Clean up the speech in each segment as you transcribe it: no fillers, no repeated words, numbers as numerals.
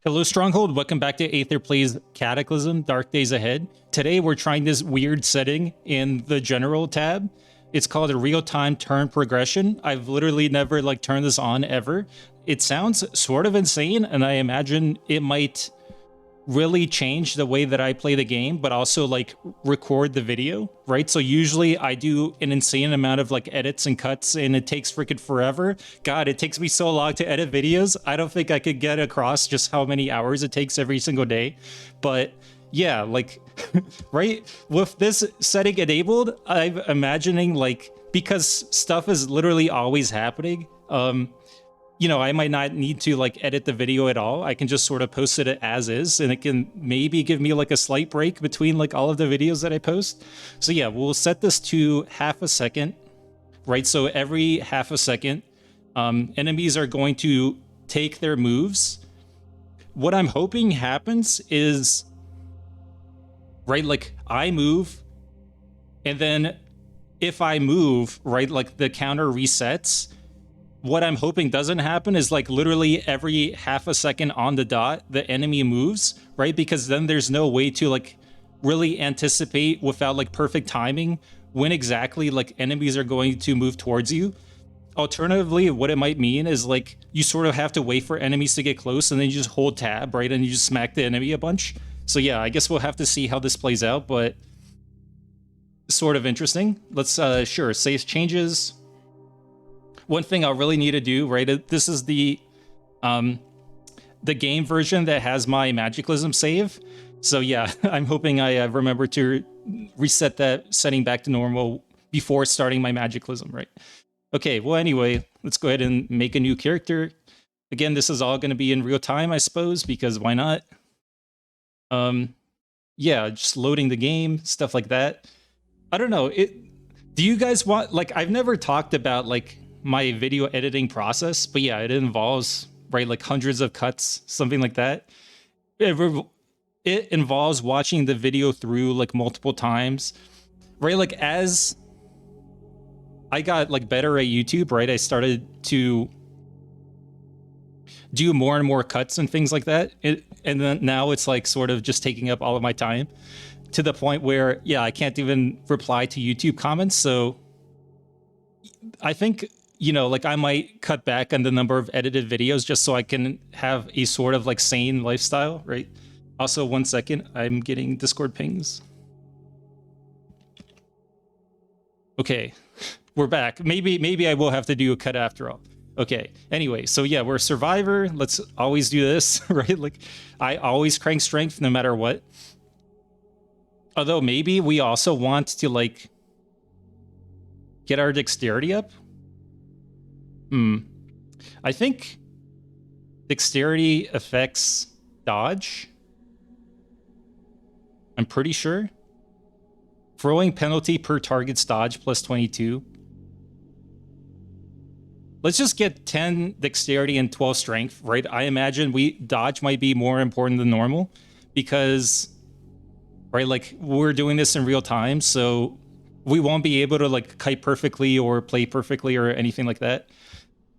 Hello, Stronghold. Welcome back to Aether Plays Cataclysm, Dark Days Ahead. Today, we're trying this weird setting in the General tab. It's called a real-time turn progression. I've literally never, turned this on ever. It sounds sort of insane, and I imagine it might really change the way that I play the game, but also, record the video, right? So usually I do an insane amount of, edits and cuts, and it takes freaking forever. God, it takes me so long to edit videos. I don't think I could get across just how many hours it takes every single day. But yeah, right? With this setting enabled, I'm imagining, because stuff is literally always happening, I might not need to edit the video at all. I can just sort of post it as is, and it can maybe give me a slight break between all of the videos that I post. So yeah, we'll set this to half a second, right? So every half a second, enemies are going to take their moves. What I'm hoping happens is, right, I move, and then if I move, right, the counter resets. What I'm hoping doesn't happen is literally every half a second on the dot, the enemy moves, right? Because then there's no way to really anticipate without perfect timing when exactly enemies are going to move towards you. Alternatively, what it might mean is you sort of have to wait for enemies to get close and then you just hold tab, right? And you just smack the enemy a bunch. So yeah, I guess we'll have to see how this plays out, but sort of interesting. Let's sure, save changes. One thing I'll really need to do, right? This is the game version that has my Magicalism save. So yeah, I'm hoping I remember to reset that setting back to normal before starting my Magicalism, right? Okay, well anyway, let's go ahead and make a new character. Again, this is all going to be in real time, I suppose, because why not? Yeah, just loading the game, stuff like that. I don't know. Do you guys want, I've never talked about my video editing process, but yeah, it involves, right, hundreds of cuts, something like that. It involves watching the video through multiple times, right? As I got better at YouTube, right, I started to do more and more cuts and things like that. And then now it's sort of just taking up all of my time to the point where, yeah, I can't even reply to YouTube comments. So I think, I might cut back on the number of edited videos just so I can have a sort of sane lifestyle, right? Also, 1 second, I'm getting Discord pings. Okay, we're back. Maybe I will have to do a cut after all. Okay, anyway, so yeah, we're a survivor. Let's always do this, right? I always crank strength no matter what. Although maybe we also want to get our dexterity up. I think dexterity affects dodge. I'm pretty sure. Throwing penalty per target's dodge plus 22. Let's just get 10 dexterity and 12 strength, right? I imagine dodge might be more important than normal because, right, we're doing this in real time, so we won't be able to kite perfectly or play perfectly or anything like that.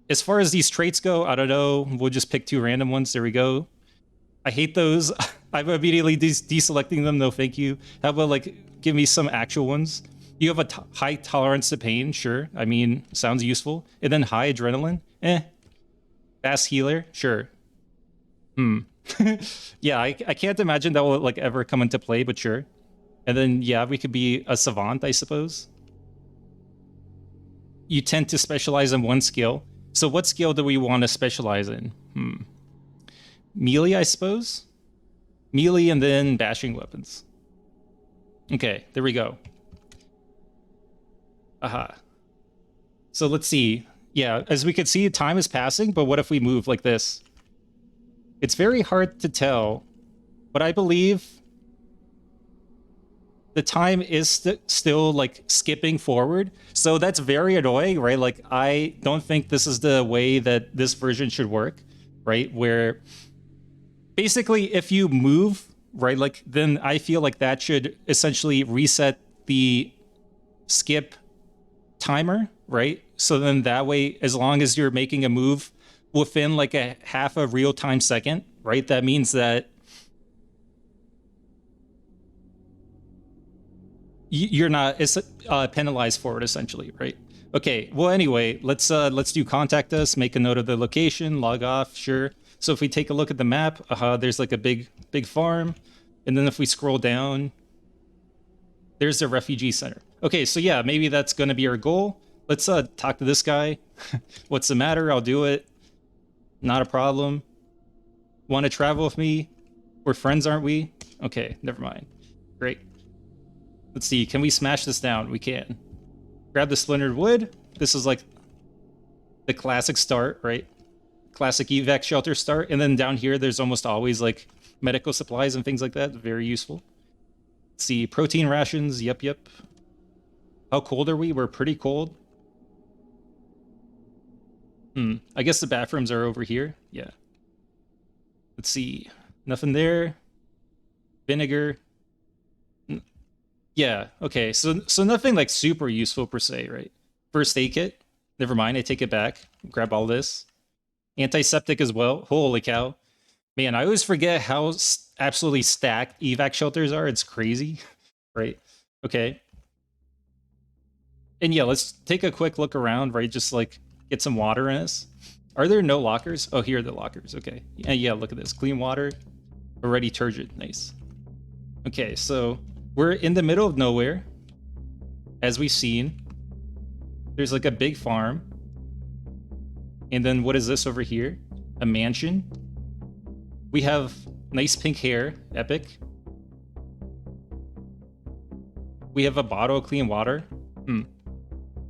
As far as these traits go, I don't know. We'll just pick 2 random ones. There we go. I hate those. I'm immediately deselecting them. No, thank you. How about give me some actual ones? You have a high tolerance to pain. Sure. I mean, sounds useful. And then high adrenaline. Fast healer. Sure. Yeah, I can't imagine that will ever come into play, but sure. And then, yeah, we could be a savant, I suppose. You tend to specialize in one skill. So what skill do we want to specialize in? Melee, I suppose? Melee and then bashing weapons. Okay, there we go. Aha. So let's see. Yeah, as we can see, time is passing, but what if we move like this? It's very hard to tell, but I believe the time is still skipping forward. So that's very annoying, right? I don't think this is the way that this version should work, right? Where basically if you move, right, then I feel that should essentially reset the skip timer, right? So then that way, as long as you're making a move within like a half a real-time second, right? That means that you're not it's penalized for it essentially, right? Okay. Well, anyway, let's do contact us, make a note of the location, log off, sure. So if we take a look at the map, there's like a big farm, and then if we scroll down, there's the refugee center. Okay, so yeah, maybe that's gonna be our goal. Let's talk to this guy. What's the matter? I'll do it. Not a problem. Want to travel with me? We're friends, aren't we? Okay, never mind. Great. Let's see, can we smash this down? We can. Grab the splintered wood. This is like the classic start, right? Classic evac shelter start. And then down here, there's almost always like medical supplies and things like that. Very useful. Let's see, protein rations. Yep. How cold are we? We're pretty cold. I guess the bathrooms are over here. Yeah. Let's see. Nothing there. Vinegar. Yeah, okay. So nothing like super useful per se, right? First aid kit. Never mind, I take it back. Grab all this. Antiseptic as well. Holy cow. Man, I always forget how absolutely stacked evac shelters are. It's crazy, right? Okay. And yeah, let's take a quick look around, right? Just like get some water in us. Are there no lockers? Oh, here are the lockers. Okay. Yeah, look at this. Clean water. Already turgid. Nice. Okay, so we're in the middle of nowhere. As we've seen, there's like a big farm. And then what is this over here? A mansion. We have nice pink hair. Epic. We have a bottle of clean water.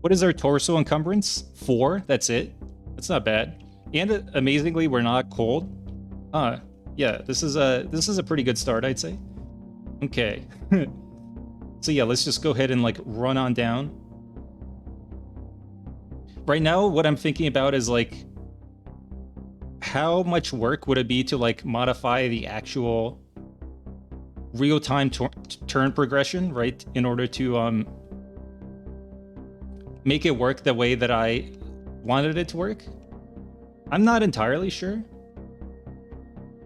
What is our torso encumbrance? 4. That's it. That's not bad. And amazingly, we're not cold. Yeah, this is a pretty good start, I'd say. Okay. So yeah, let's just go ahead and like run on down. Right now, what I'm thinking about is like, how much work would it be to like modify the actual real-time turn progression, right? In order to make it work the way that I wanted it to work. I'm not entirely sure.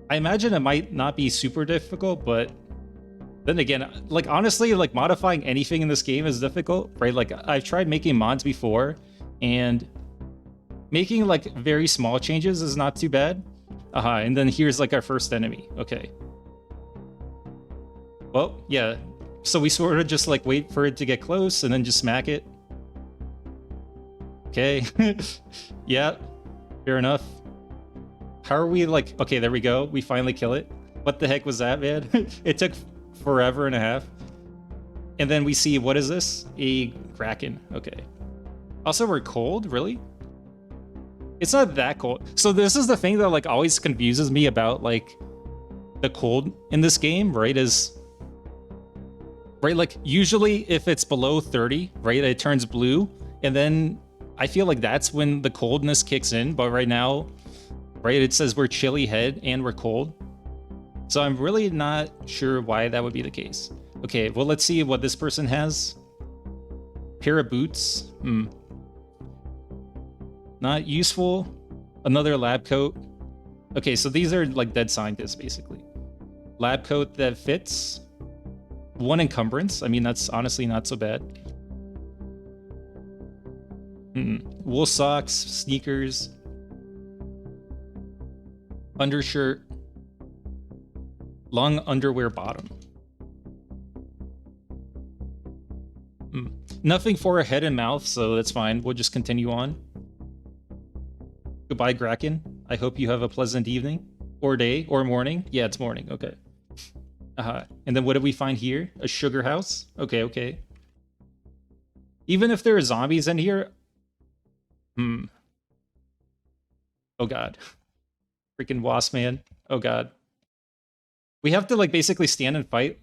I imagine it might not be super difficult, but then again, like honestly, like modifying anything in this game is difficult, right? Like I've tried making mods before, and making like very small changes is not too bad. And then here's like our first enemy. Okay. Well, yeah. So we sort of just like wait for it to get close and then just smack it. Okay. Yeah. Fair enough. How are we like... Okay, there we go. We finally kill it. What the heck was that, man? It took forever and a half. And then we see... What is this? A kraken. Okay. Also, we're cold? Really? It's not that cold. So this is the thing that like always confuses me about like the cold in this game, right? Is... Right, like usually if it's below 30, right, it turns blue. And then I feel like that's when the coldness kicks in. But right now... Right, it says we're chilly head and we're cold. So I'm really not sure why that would be the case. Okay, well, let's see what this person has. Pair of boots. Not useful. Another lab coat. Okay, so these are like dead scientists, basically. Lab coat that fits. 1 encumbrance. I mean, that's honestly not so bad. Wool socks, sneakers. Undershirt. Long underwear bottom. Nothing for a head and mouth, so that's fine. We'll just continue on. Goodbye, Kraken. I hope you have a pleasant evening. Or day, or morning. Yeah, it's morning. Okay. And then what do we find here? A sugar house? Okay. Even if there are zombies in here... Oh god. Freaking wasp, man. Oh god. We have to like basically stand and fight.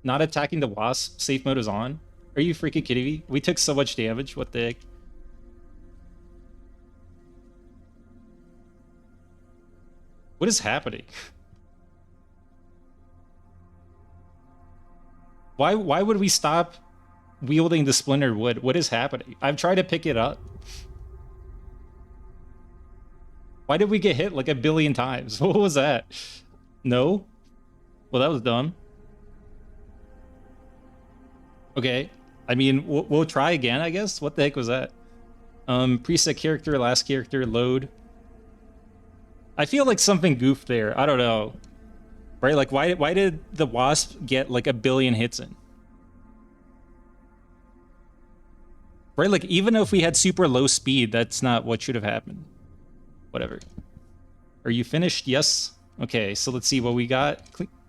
Not attacking the wasp. Safe mode is on. Are you freaking kidding me? We took so much damage. What the heck? What is happening? Why would we stop wielding the splintered wood? What is happening? I've tried to pick it up. Why did we get hit like a billion times? What was that? No? Well, that was dumb. Okay. I mean, we'll try again, I guess. What the heck was that? Preset character, last character, load. I feel like something goofed there. I don't know. Right? Like, why did the Wasp get like a billion hits in? Right? Like, even if we had super low speed, that's not what should have happened. Whatever. Are you finished? Yes. Okay, so let's see what we got.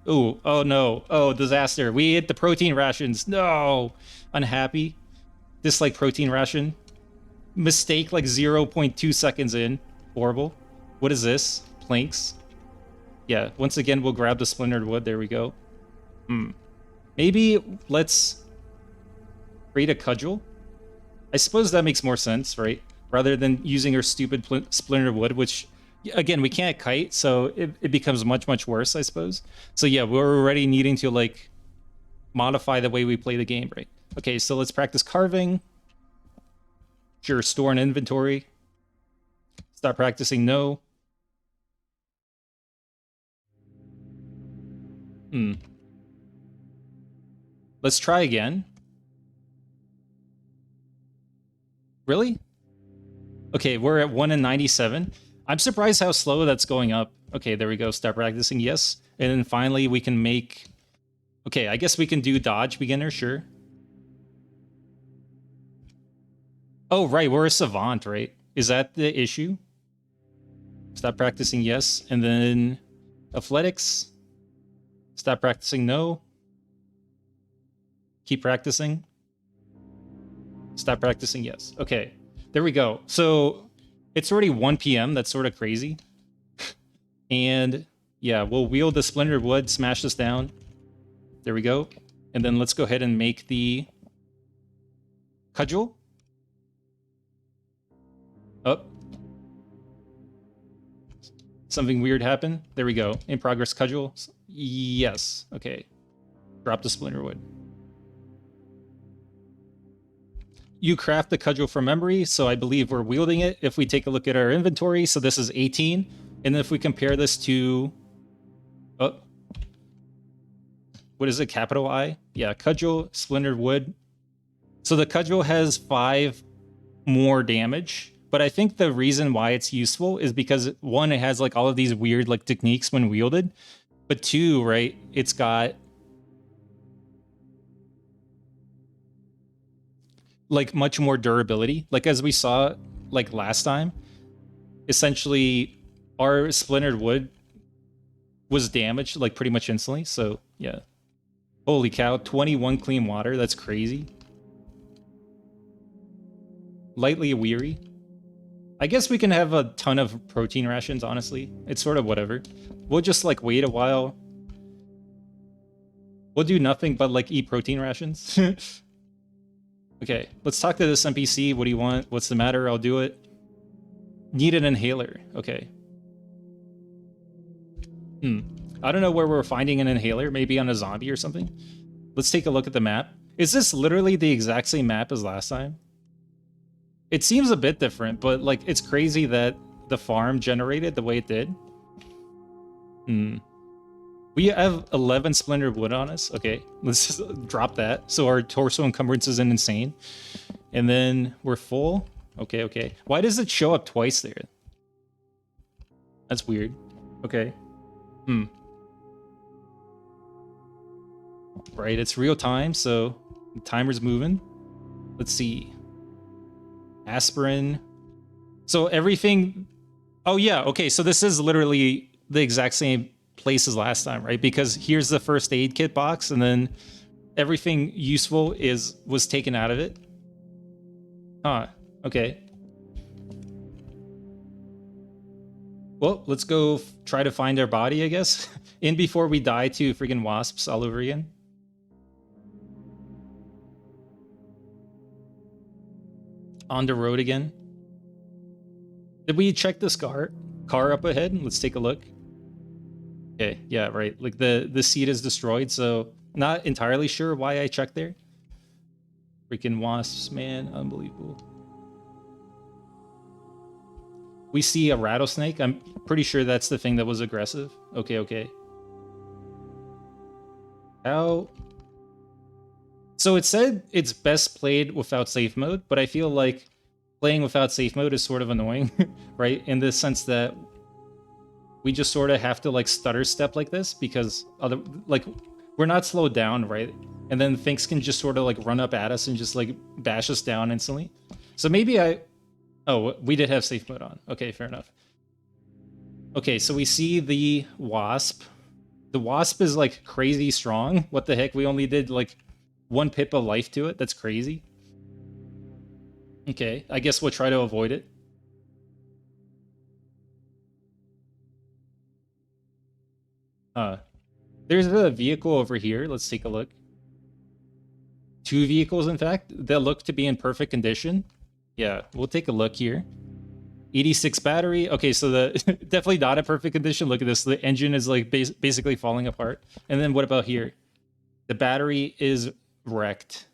Oh no. Oh, disaster. We hit the protein rations. No. Unhappy. Dislike protein ration. Mistake like 0.2 seconds in. Horrible. What is this? Planks. Yeah, once again, we'll grab the splintered wood. There we go. Maybe let's create a cudgel. I suppose that makes more sense, right? Rather than using our stupid splintered wood, which, again, we can't kite, so it becomes much, much worse, I suppose. So yeah, we're already needing to, like, modify the way we play the game, right? Okay, so let's practice carving. Sure, store an inventory. Stop practicing, no. Let's try again. Really? Okay, we're at 1 in 97. I'm surprised how slow that's going up. Okay, there we go. Start practicing, yes. And then finally we can make... Okay, I guess we can do dodge beginner, sure. Oh, right, we're a savant, right? Is that the issue? Stop practicing, yes. And then athletics. Stop practicing, no. Keep practicing. Stop practicing, yes. Okay, there we go. So it's already 1 p.m. That's sort of crazy. And yeah, we'll wield the splintered wood, smash this down. There we go. And then let's go ahead and make the cudgel. Oh. Something weird happened. There we go. In progress cudgel. Yes. Okay. Drop the splinter wood. You craft the cudgel from memory, so I believe we're wielding it. If we take a look at our inventory, so this is 18. And then if we compare this to... Oh. What is it? Capital I? Yeah, cudgel, splintered wood. So the cudgel has 5 more damage. But I think the reason why it's useful is because, 1, it has like all of these weird like techniques when wielded. But 2, right, it's got... like much more durability. Like as we saw like last time, essentially our splintered wood was damaged like pretty much instantly. So yeah. Holy cow, 21 clean water. That's crazy. Lightly weary. I guess we can have a ton of protein rations, honestly. It's sort of whatever. We'll just like wait a while. We'll do nothing but like eat protein rations. Okay, let's talk to this NPC. What do you want? What's the matter? I'll do it. Need an inhaler. Okay. I don't know where we're finding an inhaler. Maybe on a zombie or something. Let's take a look at the map. Is this literally the exact same map as last time? It seems a bit different, but like it's crazy that the farm generated the way it did. We have 11 splintered wood on us. Okay, let's just drop that. So our torso encumbrance isn't insane. And then we're full. Okay, okay. Why does it show up twice there? That's weird. Okay. Right, it's real time, so the timer's moving. Let's see. Aspirin. So everything... Oh yeah, okay, so this is literally the exact same place as last time, right? Because here's the first aid kit box, and then everything useful was taken out of it. Huh, okay. Well, let's go try to find our body, I guess. In before we die to freaking wasps all over again. On the road again. Did we check this car up ahead? Let's take a look. Okay, yeah, right. Like the seat is destroyed, so not entirely sure why I checked there. Freaking wasps, man, unbelievable. We see a rattlesnake. I'm pretty sure that's the thing that was aggressive. Okay, okay. How? So it said it's best played without safe mode, but I feel like playing without safe mode is sort of annoying, right? In the sense that we just sort of have to like stutter step like this because other like we're not slowed down, right? And then things can just sort of like run up at us and just like bash us down instantly. So maybe oh, we did have safe mode on. Okay, fair enough. Okay, so we see the wasp. The wasp is like crazy strong. What the heck? We only did like 1 pip of life to it. That's crazy. Okay, I guess we'll try to avoid it. There's a vehicle over here. Let's take a look. 2 vehicles, in fact, that look to be in perfect condition. Yeah, we'll take a look here. 86 battery. Okay, so the definitely not in perfect condition. Look at this. The engine is like basically falling apart. And then what about here? The battery is wrecked.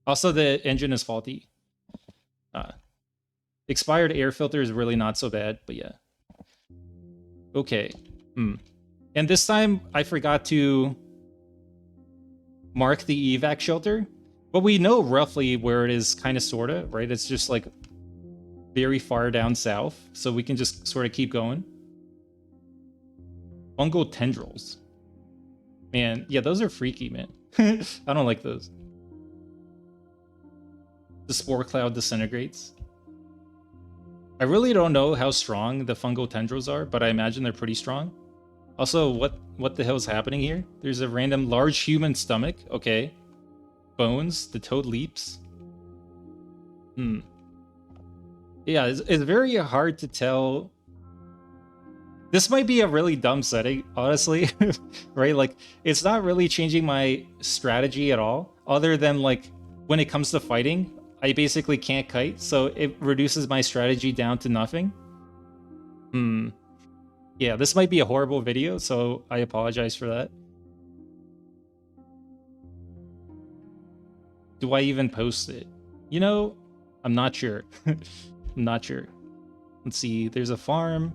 Also, the engine is faulty. Expired air filter is really not so bad, but yeah. Okay. And this time, I forgot to mark the evac shelter. But we know roughly where it is, kind of, sort of, right? It's just like very far down south, so we can just sort of keep going. Fungal tendrils. Man, yeah, those are freaky, man. I don't like those. The spore cloud disintegrates. I really don't know how strong the fungal tendrils are, but I imagine they're pretty strong. Also, what the hell's happening here? There's a random large human stomach. Okay. Bones. The toad leaps. Yeah, it's very hard to tell. This might be a really dumb setting, honestly, right? Like, it's not really changing my strategy at all, other than, like, when it comes to fighting, I basically can't kite, so it reduces my strategy down to nothing. Yeah, this might be a horrible video, so I apologize for that. Do I even post it? You know, I'm not sure. I'm not sure. Let's see, there's a farm.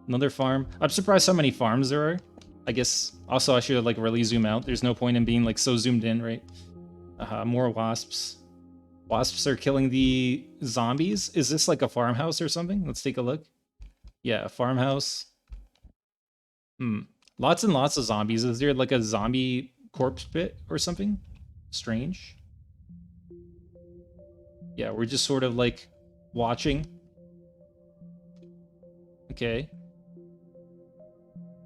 Another farm. I'm surprised how many farms there are. I guess also I should like really zoom out. There's no point in being like so zoomed in, right? More wasps. Wasps are killing the zombies. Is this like a farmhouse or something? Let's take a look. Yeah, a farmhouse. Lots and lots of zombies. Is there like a zombie corpse pit or something? Strange. Yeah, we're just sort of like watching. Okay.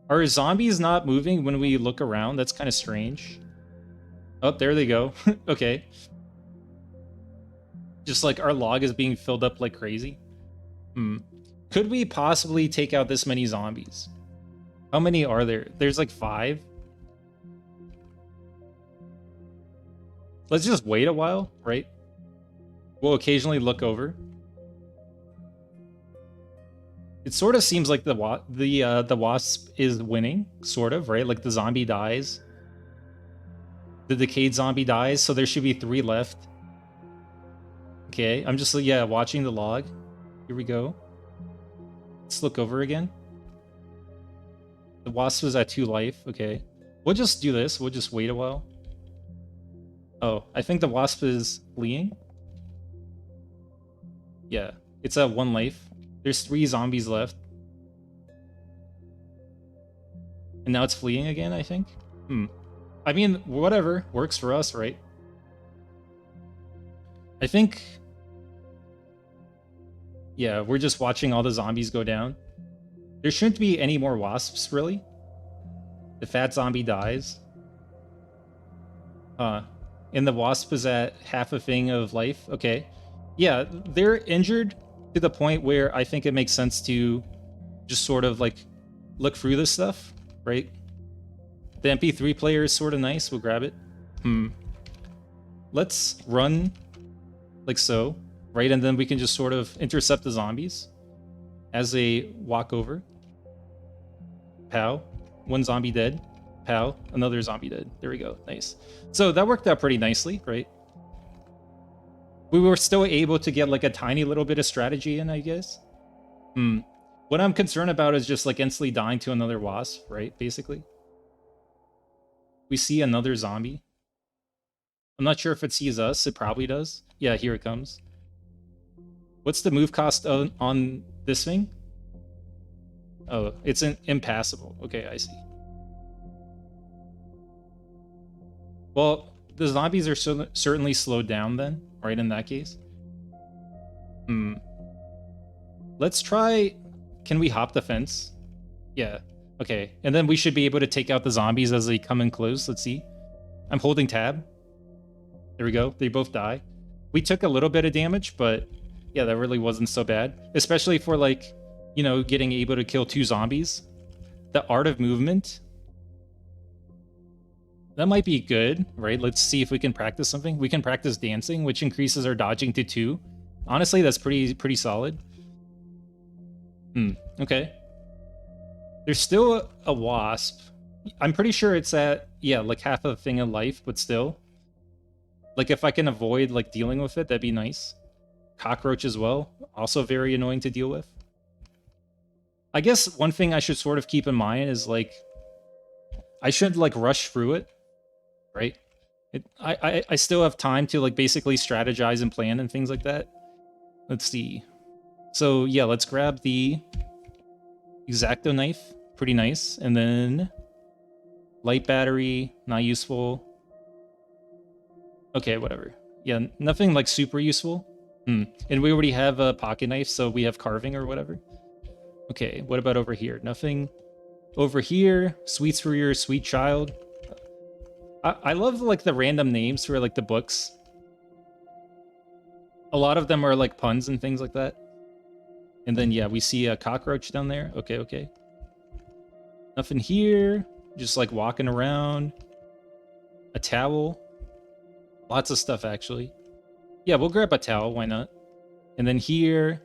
Are zombies not moving when we look around? That's kind of strange. Oh, there they go. Okay. Just like our log is being filled up like crazy. Could we possibly take out this many zombies? How many are there? There's like 5. Let's just wait a while, right? We'll occasionally look over. It sort of seems like the wasp is winning, sort of, right? Like the zombie dies. The decayed zombie dies, so there should be 3 left. Okay, I'm just, yeah, watching the log. Here we go. Let's look over again. The wasp was at 2 life. Okay. We'll just do this. We'll just wait a while. Oh, I think the wasp is fleeing. Yeah, it's at 1 life. There's 3 zombies left. And now it's fleeing again, I think. I mean, whatever. Works for us, right? I think... Yeah, we're just watching all the zombies go down. There shouldn't be any more wasps, really. The fat zombie dies. And the wasp is at half a thing of life. Okay. Yeah, they're injured to the point where I think it makes sense to just sort of like look through this stuff, right? The MP3 player is sort of nice. We'll grab it. Let's run like so, right? And then we can just sort of intercept the zombies as they walk over. Pow. 1 zombie dead. Pow. Another zombie dead. There we go. Nice. So that worked out pretty nicely, right? We were still able to get like a tiny little bit of strategy in, I guess. What I'm concerned about is just like instantly dying to another wasp, right? Basically. We see another zombie. I'm not sure if it sees us. It probably does. Yeah, here it comes. What's the move cost on this thing? Oh, it's impassable. Okay, I see. Well, the zombies are certainly slowed down then, right, in that case. Let's try... Can we hop the fence? Yeah. Okay, and then we should be able to take out the zombies as they come in close. Let's see. I'm holding tab. There we go. They both die. We took a little bit of damage, but yeah, that really wasn't so bad. Especially for, like, you know, getting able to kill 2 zombies. The art of movement. That might be good, right? Let's see if we can practice something. We can practice dancing, which increases our dodging to 2. Honestly, that's pretty solid. Okay. There's still a wasp. I'm pretty sure it's at, yeah, like half a thing of life, but still. Like, if I can avoid, like, dealing with it, that'd be nice. Cockroach as well. Also very annoying to deal with. I guess one thing I should sort of keep in mind is, like, I shouldn't, like, rush through it, right? I still have time to, like, basically strategize and plan and things like that. Let's see. So, yeah, let's grab the X-Acto knife. Pretty nice. And then light battery, not useful. Okay, whatever. Yeah, nothing, like, super useful. And we already have a pocket knife, so we have carving or whatever. Okay, what about over here? Nothing. Over here, sweets for your sweet child. I love, like, the random names for, like, the books. A lot of them are, like, puns and things like that. And then, yeah, we see a cockroach down there. Okay, okay. Nothing here. Just, like, walking around. A towel. Lots of stuff, actually. Yeah, we'll grab a towel. Why not? And then here,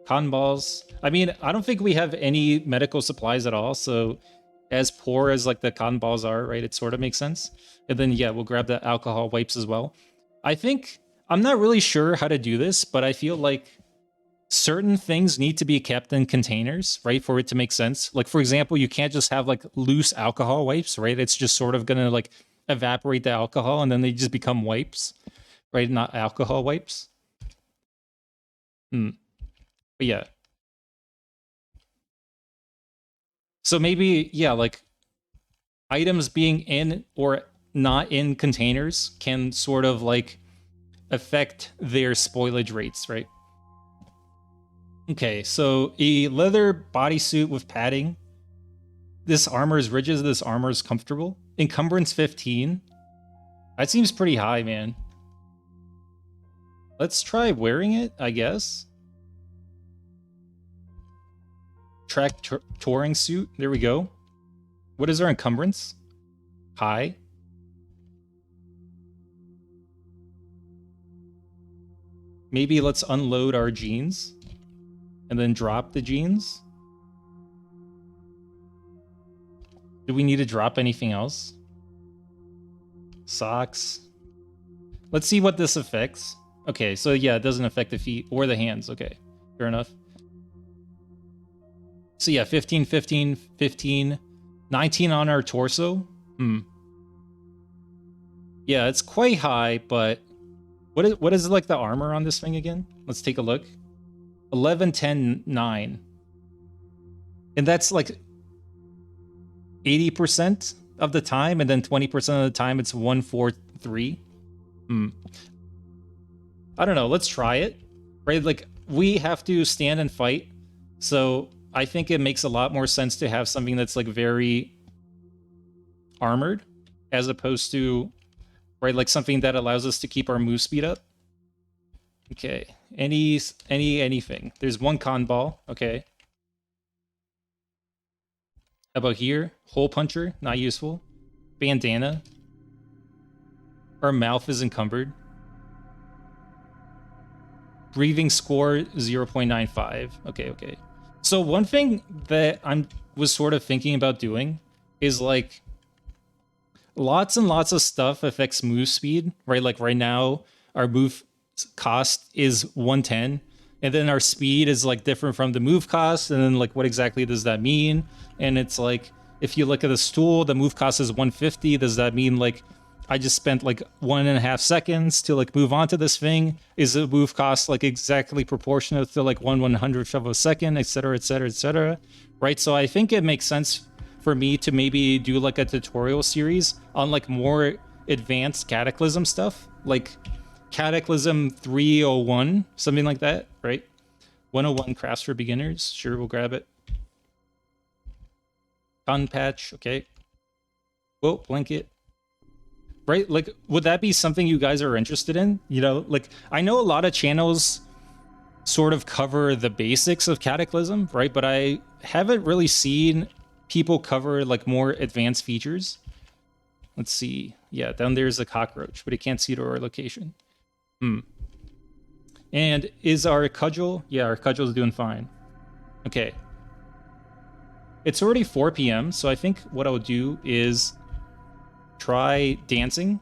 cotton balls. I mean, I don't think we have any medical supplies at all, so as poor as, like, the cotton balls are, right, it sort of makes sense. And then, yeah, we'll grab the alcohol wipes as well. I think... I'm not really sure how to do this, but I feel like certain things need to be kept in containers, right, for it to make sense. Like, for example, you can't just have, like, loose alcohol wipes, right? It's just sort of gonna, like, evaporate the alcohol and then they just become wipes, right? Not alcohol wipes. But yeah. So maybe, yeah, like, items being in or not in containers can sort of, like, affect their spoilage rates, right? Okay, so a leather bodysuit with padding. This armor is rigid, this armor is comfortable. Encumbrance 15. That seems pretty high, man. Let's try wearing it, I guess. Track touring suit, there we go. What is our encumbrance? High. Maybe let's unload our jeans and then drop the jeans. Do we need to drop anything else? Socks. Let's see what this affects. Okay, so yeah, it doesn't affect the feet or the hands. Okay, fair enough. So yeah, 15, 15, 15, 19 on our torso. Yeah, it's quite high, but what is like the armor on this thing again? Let's take a look. 11, 10, 9. And that's like 80% of the time, and then 20% of the time it's 1, 4, 3. I don't know, let's try it. Right? Like, we have to stand and fight. So I think it makes a lot more sense to have something that's like very armored as opposed to, right, like something that allows us to keep our move speed up. Okay, anything. There's one con ball. Okay. How about here? Hole puncher, not useful. Bandana. Our mouth is encumbered. Breathing score 0.95. Okay, okay. So one thing that was sort of thinking about doing is like lots and lots of stuff affects move speed, right? Like right now, our move cost is 110, and then our speed is like different from the move cost, and then like what exactly does that mean? And it's like, if you look at the stool, the move cost is 150. Does that mean like I just spent like 1.5 seconds to like move on to this thing? Is the move cost like exactly proportionate to like 1/100th of a second, etc., etc., etc.? Right. So I think it makes sense for me to maybe do like a tutorial series on like more advanced Cataclysm stuff, like Cataclysm 301, something like that, right? 101 crafts for beginners. Sure, we'll grab it. Gun patch, okay. Whoa, blanket. Right, like, would that be something you guys are interested in? You know, like, I know a lot of channels sort of cover the basics of Cataclysm, right? But I haven't really seen people cover, like, more advanced features. Let's see. Yeah, down there's a cockroach, but it can't see to our location. And is our cudgel? Yeah, our cudgel's doing fine. Okay. It's already 4 p.m., so I think what I'll do is try dancing.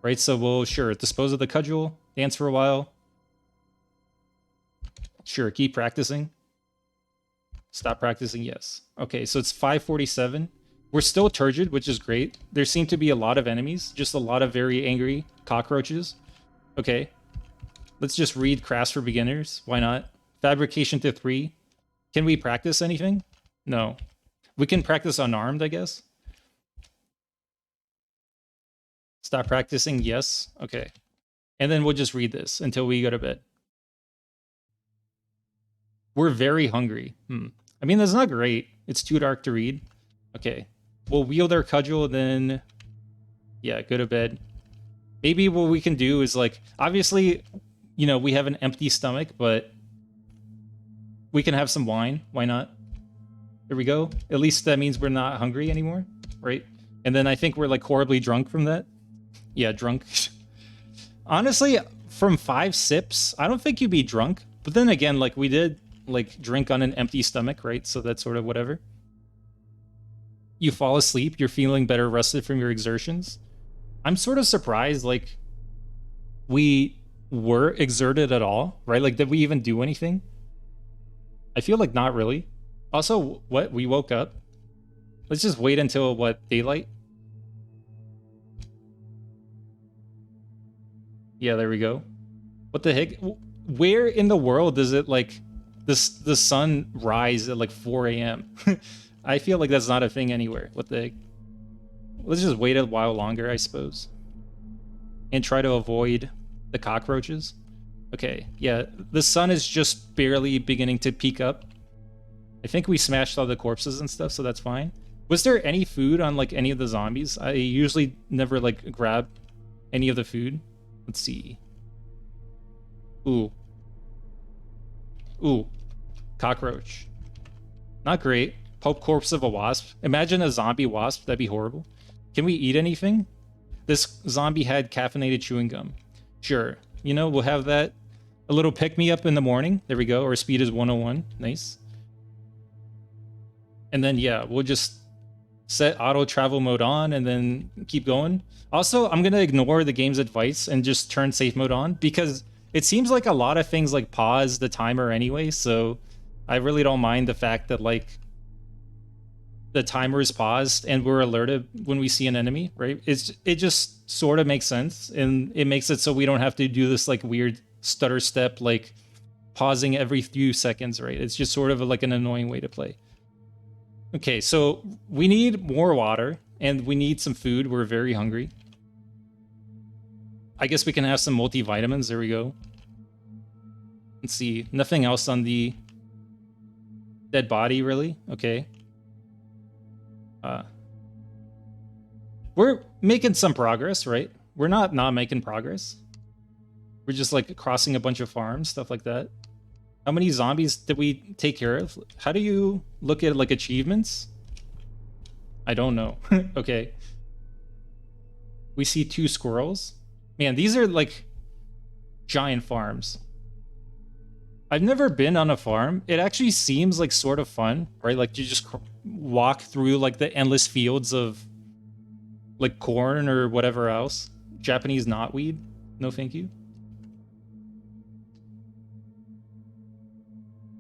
Right, so we'll, sure, dispose of the cudgel, dance for a while. Sure, keep practicing. Stop practicing, yes. Okay, so it's 5:47. We're still turgid, which is great. There seem to be a lot of enemies, just a lot of very angry cockroaches. Okay, let's just read crafts for beginners. Why not? Fabrication to 3. Can we practice anything? No. We can practice unarmed, I guess. Stop practicing, yes. Okay. And then we'll just read this until we go to bed. We're very hungry. I mean, that's not great. It's too dark to read. Okay. We'll wield our cudgel, then... yeah, go to bed. Maybe what we can do is, like... obviously, you know, we have an empty stomach, but... we can have some wine. Why not? There we go. At least that means we're not hungry anymore, right? And then I think we're, like, horribly drunk from that. Yeah, drunk. Honestly, from 5 sips, I don't think you'd be drunk. But then again, like, we did, like, drink on an empty stomach, right? So that's sort of whatever. You fall asleep, you're feeling better rested from your exertions. I'm sort of surprised, like, we were exerted at all, right? Like, did we even do anything? I feel like not really. Also, what? We woke up? Let's just wait until, what, daylight? Yeah, there we go. What the heck? Where in the world does it, like, the sun rise at, like, 4 a.m.? I feel like that's not a thing anywhere. What the heck? Let's just wait a while longer, I suppose. And try to avoid the cockroaches. Okay, yeah, the sun is just barely beginning to peak up. I think we smashed all the corpses and stuff, so that's fine. Was there any food on, like, any of the zombies? I usually never, like, grab any of the food. Let's see. Ooh. Ooh. Cockroach. Not great. Pulp corpse of a wasp. Imagine a zombie wasp. That'd be horrible. Can we eat anything? This zombie had caffeinated chewing gum. Sure. You know, we'll have that. A little pick-me-up in the morning. There we go. Our speed is 101. Nice. And then, yeah, we'll just set auto travel mode on and then keep going. Also, I'm going to ignore the game's advice and just turn safe mode on because it seems like a lot of things like pause the timer anyway. So I really don't mind the fact that like the timer is paused and we're alerted when we see an enemy, right? It just sort of makes sense. And it makes it so we don't have to do this like weird stutter step, like pausing every few seconds, right? It's just sort of like an annoying way to play. Okay, so we need more water and we need some food. We're very hungry. I guess we can have some multivitamins. There we go. Let's see. Nothing else on the dead body, really? Okay. We're making some progress, right? We're not making progress. We're just like crossing a bunch of farms, stuff like that. How many zombies did we take care of? How do you look at like achievements? I don't know. Okay. We see 2 squirrels. Man, these are like giant farms. I've never been on a farm. It actually seems like sort of fun, right? Like you just walk through like the endless fields of like corn or whatever else. Japanese knotweed. No, thank you.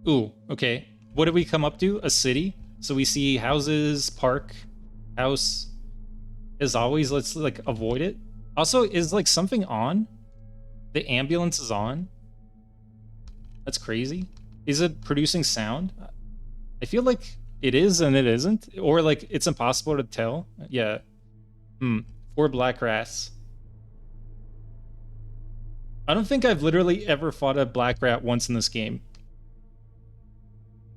Ooh, okay. What did we come up to? A city. So we see houses, park, house. As always, let's like avoid it. Also, is like something on? The ambulance is on. That's crazy. Is it producing sound? I feel like it is and it isn't. Or like it's impossible to tell. Yeah. Or black rats. I don't think I've literally ever fought a black rat once in this game.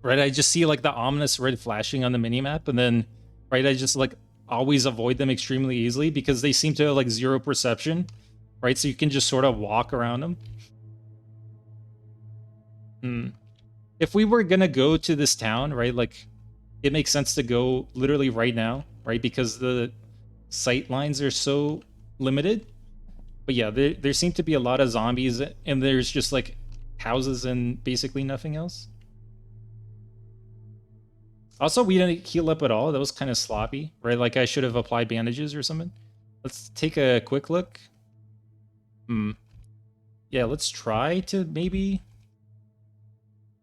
Right, I just see like the ominous red flashing on the minimap, and then, right, I just like always avoid them extremely easily because they seem to have like zero perception, right? So you can just sort of walk around them. If we were gonna go to this town, right, like it makes sense to go literally right now, right? Because the sight lines are so limited. But yeah, there seem to be a lot of zombies, and there's just like houses and basically nothing else. Also, we didn't heal up at all. That was kind of sloppy, right? Like I should have applied bandages or something. Let's take a quick look. Yeah, let's try to maybe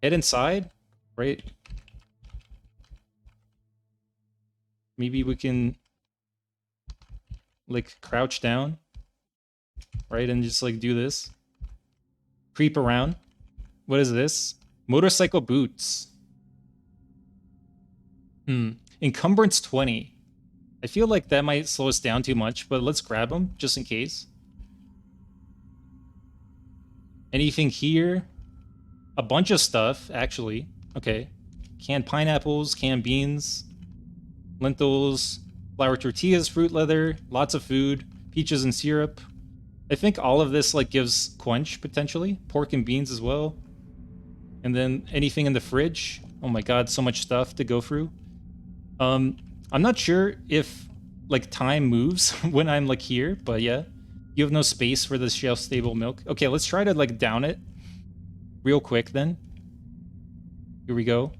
head inside, right? Maybe we can like crouch down, right? And just like do this. Creep around. What is this? Motorcycle boots. Encumbrance 20. I feel like that might slow us down too much, but let's grab them just in case. Anything here? A bunch of stuff, actually. Okay. Canned pineapples, canned beans, lentils, flour tortillas, fruit leather, lots of food, peaches and syrup. I think all of this like gives quench potentially. Pork and beans as well. And then anything in the fridge. Oh my god, so much stuff to go through. I'm not sure if like time moves when I'm like here, but yeah. You have no space for this shelf stable milk. Okay, let's try to like down it real quick then. Here we go.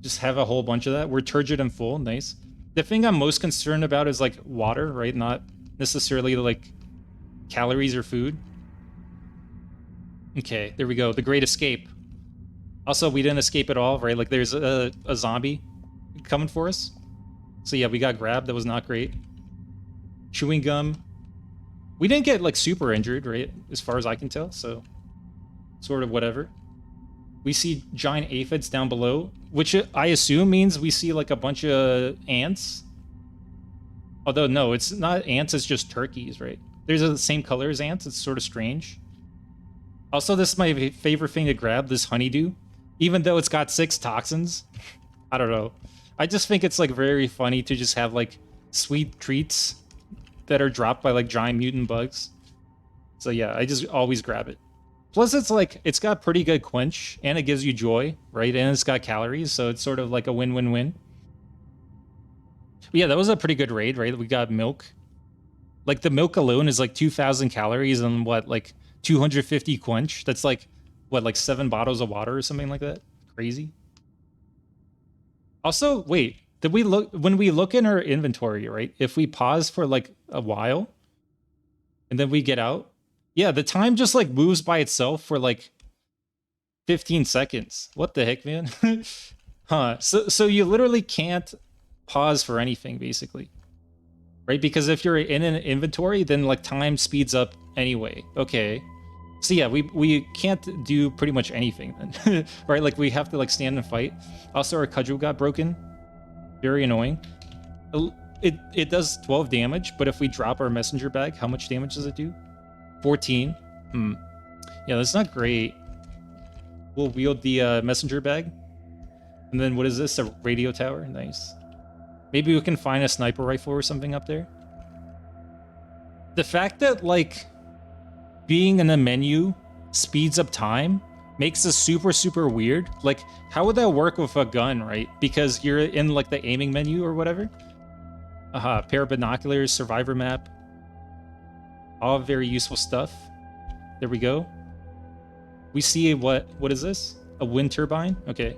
Just have a whole bunch of that. We're turgid and full. Nice. The thing I'm most concerned about is like water, right? Not necessarily like calories or food. Okay, there we go. The Great Escape. Also, we didn't escape at all, right? Like there's a zombie coming for us. So yeah, we got grabbed. That was not great. Chewing gum. We didn't get like super injured, right? As far as I can tell, so sort of whatever. We see giant aphids down below, which I assume means we see like a bunch of ants. Although no, it's not ants, it's just turkeys, right? There's the same color as ants. It's sort of strange. Also, this is my favorite thing to grab, this honeydew. Even though it's got 6 toxins. I don't know. I just think it's like very funny to just have like sweet treats that are dropped by like giant mutant bugs. So yeah, I just always grab it. Plus it's like, it's got pretty good quench and it gives you joy, right? And it's got calories, so it's sort of like a win-win-win. Yeah, that was a pretty good raid, right? We got milk. Like the milk alone is like 2,000 calories and what, like 250 quench? That's like, what, like 7 bottles of water or something like that? Crazy. Also, wait, did we look, when we look in our inventory, right? If we pause for like a while and then we get out, yeah, the time just like moves by itself for like 15 seconds. What the heck, man? Huh. So you literally can't pause for anything, basically. Right? Because if you're in an inventory, then like time speeds up anyway. Okay. So yeah, we can't do pretty much anything then. Right? Like we have to like stand and fight. Also, our cudgel got broken. Very annoying. It does 12 damage, but if we drop our messenger bag, how much damage does it do? 14. Yeah, that's not great. We'll wield the messenger bag. And then what is this? A radio tower? Nice. Maybe we can find a sniper rifle or something up there. The fact that, like, being in a menu speeds up time makes this super, super weird. Like, how would that work with a gun, right? Because you're in, like, the aiming menu or whatever. Aha, pair of binoculars, survivor map. All very useful stuff. There we go. We see what is this? A wind turbine? Okay.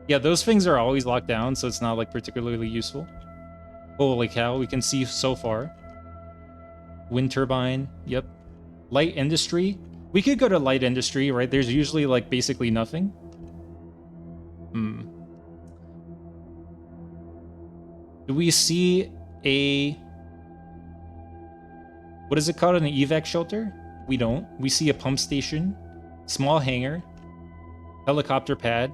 Yeah, those things are always locked down, so it's not like particularly useful. Holy cow, we can see so far. Wind turbine, yep. Light industry. We could go to light industry, right? There's usually like basically nothing. Do we see a... what is it called? An evac shelter? We don't. We see a pump station, small hangar, helicopter pad.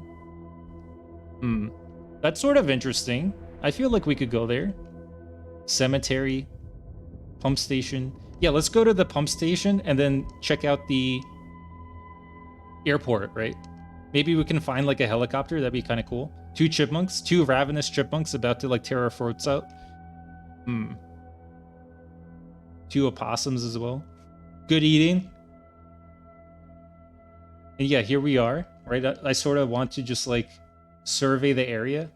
That's sort of interesting. I feel like we could go there. Cemetery, pump station. Yeah, let's go to the pump station and then check out the airport, right? Maybe we can find like a helicopter. That'd be kind of cool. 2 chipmunks, 2 ravenous chipmunks about to like tear our throats out. 2 opossums as well. Good eating. And yeah, here we are, right? I sort of want to just like survey the area.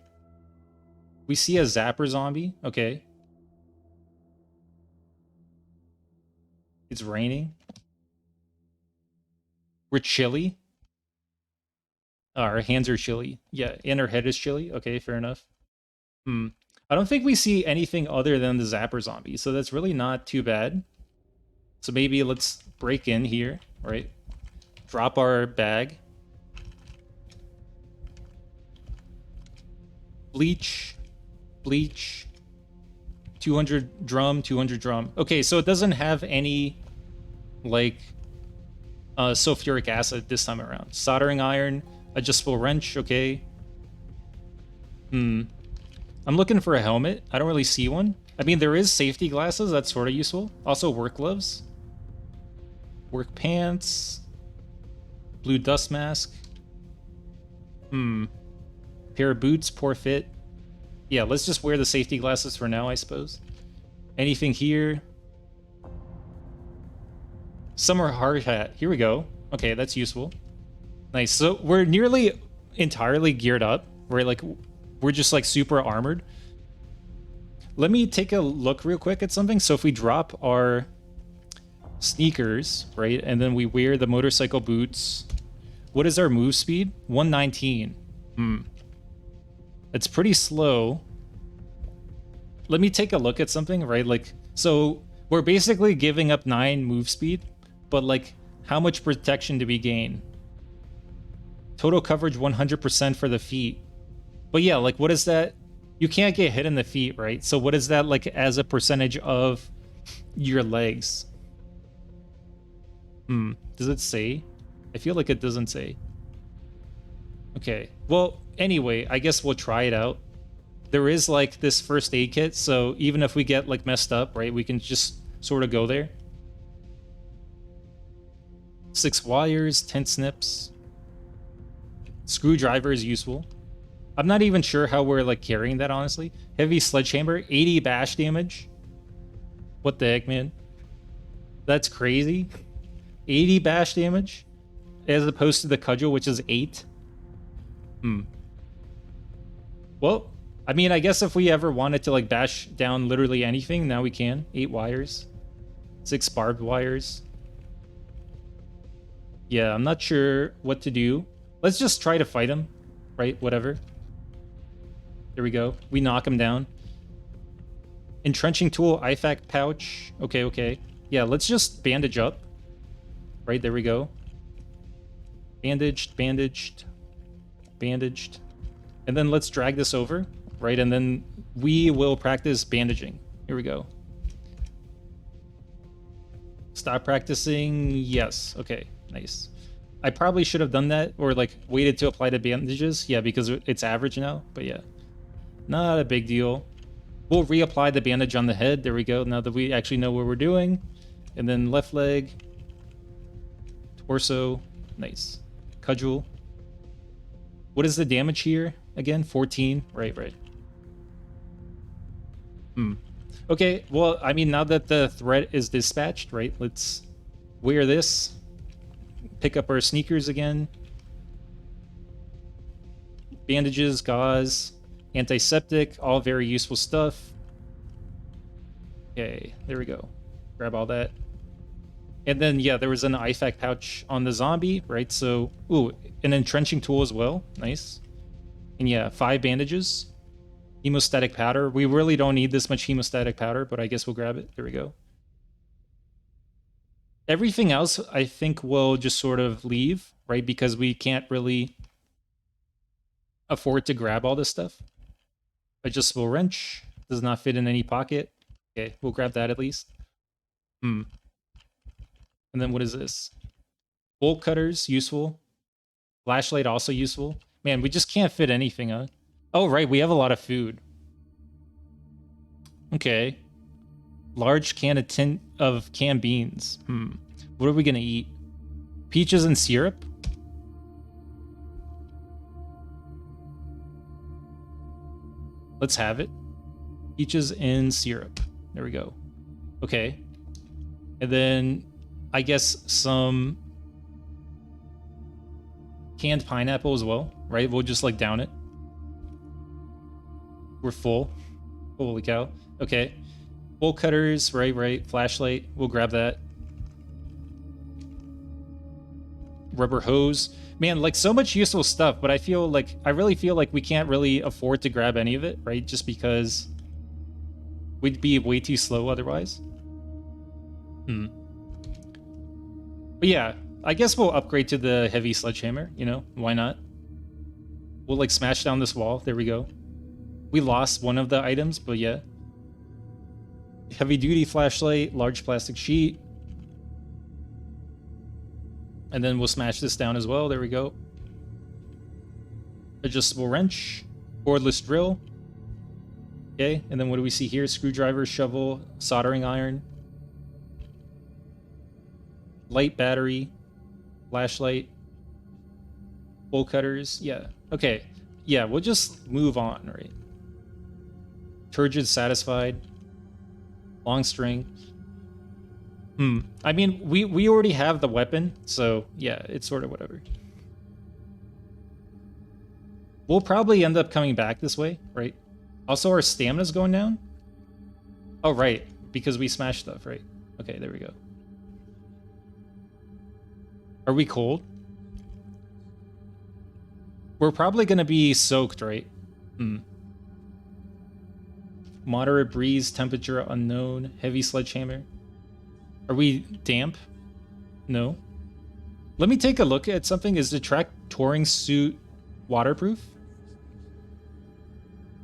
We see a zapper zombie. Okay. It's raining. We're chilly. Our hands are chilly. Yeah, and our head is chilly. Okay, fair enough. I don't think we see anything other than the zapper zombie, so that's really not too bad. So maybe let's break in here, right? Drop our bag. Bleach. Bleach. 200 drum, 200 drum. Okay, so it doesn't have any, like, sulfuric acid this time around. Soldering iron, adjustable wrench, okay. I'm looking for a helmet. I don't really see one. I mean, there is safety glasses. That's sort of useful. Also, work gloves. Work pants. Blue dust mask. Pair of boots, poor fit. Yeah, let's just wear the safety glasses for now, I suppose. Anything here? Summer hard hat. Here we go. Okay, that's useful. Nice. So we're nearly entirely geared up. We're just like super armored. Let me take a look real quick at something. So if we drop our sneakers, right, and then we wear the motorcycle boots, what is our move speed? 119. It's pretty slow. Let me take a look at something, right? Like, so we're basically giving up 9 move speed, but like, how much protection do we gain? Total coverage 100% for the feet. But yeah, like, what is that? You can't get hit in the feet, right? So what is that like as a percentage of your legs? Does it say? I feel like it doesn't say. Okay, well, anyway, I guess we'll try it out. There is like this first aid kit, so even if we get like messed up, right, we can just sort of go there. 6 wires, 10 snips. Screwdriver is useful. I'm not even sure how we're like carrying that, honestly. Heavy sledgehammer, 80 bash damage. What the heck, man? That's crazy. 80 bash damage as opposed to the cudgel, which is 8. Well, I mean, I guess if we ever wanted to like bash down literally anything, now we can. 8 wires, 6 barbed wires. Yeah, I'm not sure what to do. Let's just try to fight him, right? Whatever. There we go. We knock him down. Entrenching tool, IFAK pouch. Okay, okay. Yeah, let's just bandage up. Right, there we go. Bandaged, bandaged, bandaged. And then let's drag this over, right? And then we will practice bandaging. Here we go. Stop practicing. Yes. Okay, nice. I probably should have done that or like waited to apply the bandages. Yeah, because it's average now. But yeah, not a big deal. We'll reapply the bandage on the head. There we go. Now that we actually know what we're doing. And then left leg. Torso. Nice. Cudgel. What is the damage here? Again, 14. Right, right. Okay, well, I mean, now that the threat is dispatched, right, let's wear this. Pick up our sneakers again. Bandages, gauze, antiseptic, all very useful stuff. Okay, there we go. Grab all that. And then, yeah, there was an IFAK pouch on the zombie, right? So, ooh, an entrenching tool as well. Nice. And yeah, 5 bandages. Hemostatic powder. We really don't need this much hemostatic powder, but I guess we'll grab it. There we go. Everything else, I think, will just sort of leave, right? Because we can't really afford to grab all this stuff. Adjustable wrench does not fit in any pocket. Okay, we'll grab that at least. And then what is this? Bolt cutters, useful. Flashlight, also useful. Man, we just can't fit anything, huh? Oh, right, we have a lot of food. Okay. Large can of tin of canned beans. What are we gonna eat? Peaches and syrup? Let's have it. Peaches and syrup. There we go. Okay. And then I guess some canned pineapple as well, right? We'll just like down it. We're full. Holy cow. Okay. Bolt cutters, right. Flashlight, we'll grab that. Rubber hose. Man, like so much useful stuff, but I really feel like we can't really afford to grab any of it, right? Just because we'd be way too slow otherwise. But yeah, I guess we'll upgrade to the heavy sledgehammer, you know? Why not? We'll like smash down this wall. There we go. We lost one of the items, but yeah. Heavy duty flashlight, large plastic sheet. And then we'll smash this down as well. There we go. Adjustable wrench, cordless drill. Okay, and then what do we see here? Screwdriver, shovel, soldering iron, light battery, flashlight, bolt cutters. Yeah, okay. Yeah, we'll just move on, right? Turgid satisfied. Long string. I mean, we already have the weapon, so yeah, it's sort of whatever. We'll probably end up coming back this way, right? Also, our stamina's going down. Oh, right, because we smashed stuff, right? Okay, there we go. Are we cold? We're probably gonna be soaked, right? Moderate breeze, temperature unknown, heavy sledgehammer. Are we damp? No. Let me take a look at something. Is the track touring suit waterproof?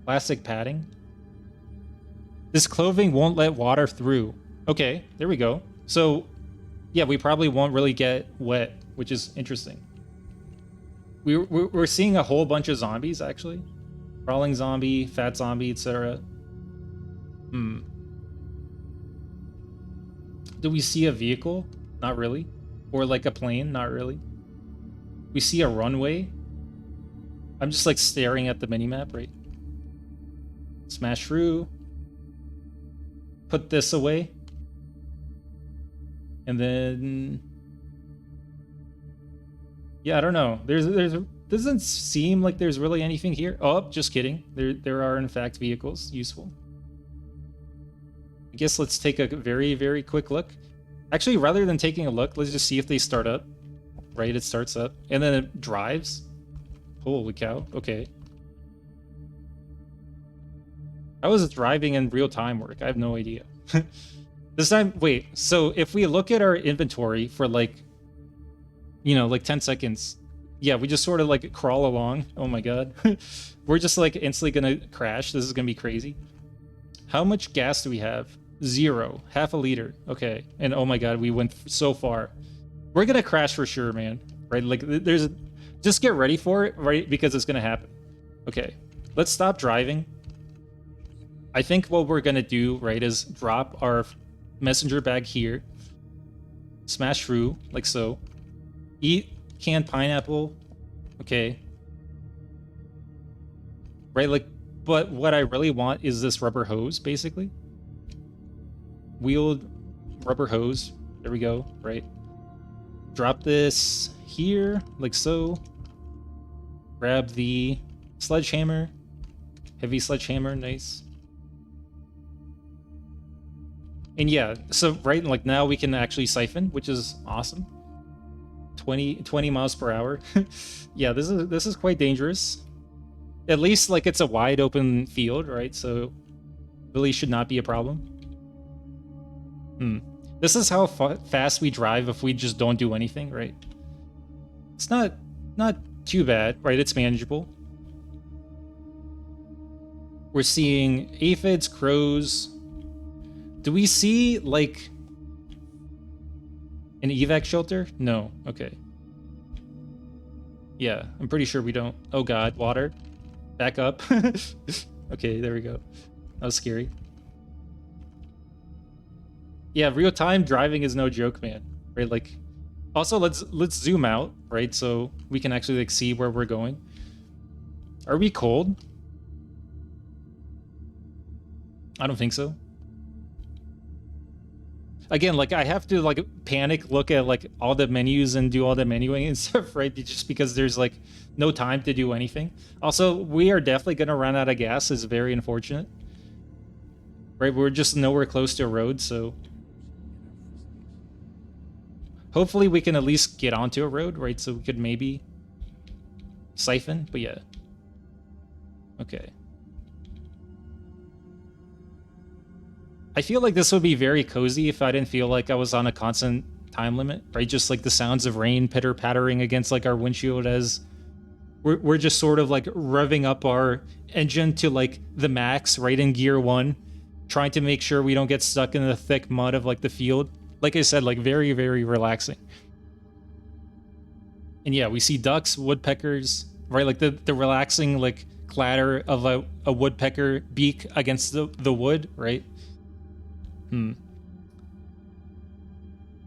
Plastic padding. This clothing won't let water through. Okay, there we go. So, yeah, we probably won't really get wet, which is interesting. We're seeing a whole bunch of zombies, actually. Crawling zombie, fat zombie, etc. Do we see a vehicle? Not really. Or like a plane? Not really. We see a runway. I'm just like staring at the minimap, right? Smash through. Put this away. And then... yeah, I don't know. There's doesn't seem like there's really anything here. Oh, just kidding. There are in fact vehicles. Useful. I guess let's take a very, very quick look. Actually, rather than taking a look, let's just see if they start up. Right, it starts up. And then it drives. Holy cow. Okay. How is it driving in real time work? I have no idea. This time, wait. So if we look at our inventory for like, you know, like 10 seconds. Yeah, we just sort of like crawl along. Oh my god. We're just like instantly gonna crash. This is gonna be crazy. How much gas do we have? 0. Half a liter. Okay. And oh my god, we went so far. We're gonna crash for sure, man. Right? Like, just get ready for it, right? Because it's gonna happen. Okay. Let's stop driving. I think what we're gonna do, right, is drop our messenger bag here. Smash through, like so. Eat canned pineapple. Okay. Right, like, but what I really want is this rubber hose, basically. Wheeled rubber hose. There we go, right? Drop this here, like so. Grab the sledgehammer. Heavy sledgehammer, nice. And yeah, so right, like now we can actually siphon, which is awesome. 20 miles per hour. Yeah, this is quite dangerous. At least like it's a wide open field, right? So really should not be a problem. This is how fast we drive if we just don't do anything, right? It's not too bad, right? It's manageable. We're seeing aphids, crows. Do we see, like, an evac shelter? No. Okay. Yeah, I'm pretty sure we don't. Oh god, water. Back up. Okay, there we go. That was scary. Yeah, real-time driving is no joke, man. Right, like... Also, let's zoom out, right? So we can actually, like, see where we're going. Are we cold? I don't think so. Again, like, I have to, like, panic, look at, like, all the menus and do all the menuing and stuff, right? Just because there's, like, no time to do anything. Also, we are definitely going to run out of gas. It's very unfortunate. Right? We're just nowhere close to a road, so... Hopefully we can at least get onto a road, right? So we could maybe siphon, but yeah. Okay. I feel like this would be very cozy if I didn't feel like I was on a constant time limit, right? Just like the sounds of rain pitter-pattering against like our windshield as we're just sort of like revving up our engine to like the max, right, in gear 1, trying to make sure we don't get stuck in the thick mud of like the field. Like I said, like very, very relaxing. And yeah, we see ducks, woodpeckers, right? Like the relaxing like clatter of a woodpecker beak against the wood, right?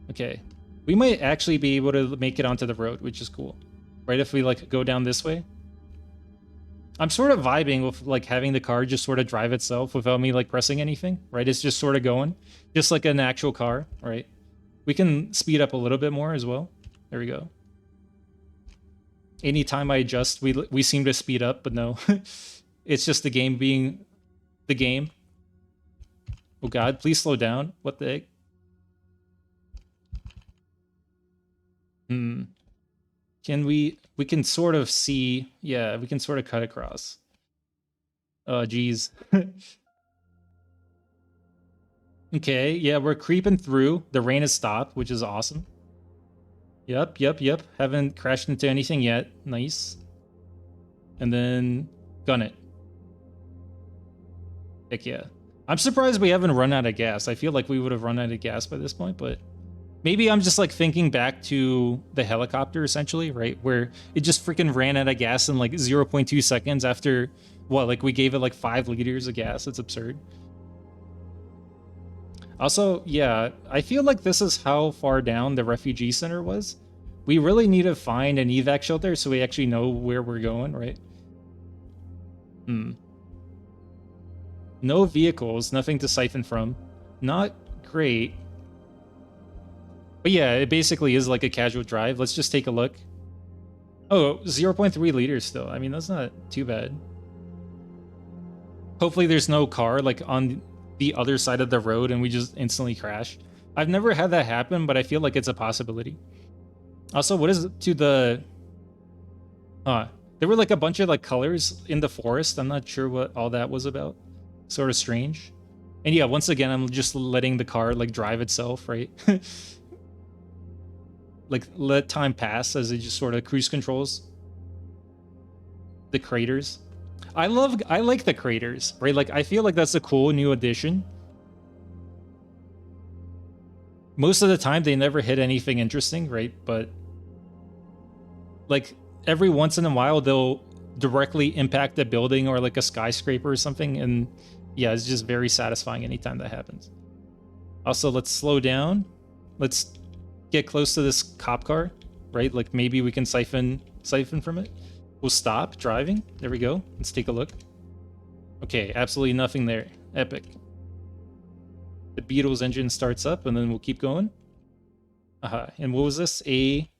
Okay. We might actually be able to make it onto the road, which is cool. Right, if we like go down this way. I'm sort of vibing with like having the car just sort of drive itself without me like pressing anything, right? It's just sort of going, just like an actual car, right? We can speed up a little bit more as well. There we go. Anytime I adjust, we seem to speed up, but no. It's just the game being the game. Oh god, please slow down. What the heck? Can we can sort of see, yeah, we can sort of cut across. Oh, geez. Okay, yeah, we're creeping through. The rain has stopped, which is awesome. Yep. Haven't crashed into anything yet. Nice. And then gun it. Heck yeah. I'm surprised we haven't run out of gas. I feel like we would have run out of gas by this point, but maybe I'm just like thinking back to the helicopter essentially, right? Where it just freaking ran out of gas in like 0.2 seconds after, what, like we gave it like 5 liters of gas. It's absurd. Also, yeah, I feel like this is how far down the refugee center was. We really need to find an evac shelter so we actually know where we're going, right? No vehicles, nothing to siphon from. Not great. But yeah, it basically is like a casual drive. Let's just take a look. Oh, 0.3 liters still. I mean, that's not too bad. Hopefully there's no car like on the other side of the road and we just instantly crash. I've never had that happen, but I feel like it's a possibility. Also, what is it to the... there were like a bunch of like colors in the forest. I'm not sure what all that was about. Sort of strange. And yeah, once again, I'm just letting the car like drive itself, right? Like let time pass as it just sort of cruise controls the craters. I like the craters, right? Like I feel like that's a cool new addition. Most of the time they never hit anything interesting, right? But like every once in a while they'll directly impact a building or like a skyscraper or something, and yeah, it's just very satisfying anytime that happens. Also, let's slow down. Let's get close to this cop car, right? Like maybe we can siphon from it. We'll stop driving. There we go. Let's take a look. Okay, absolutely nothing there. Epic. The Beetle's engine starts up and then we'll keep going. And what was this? A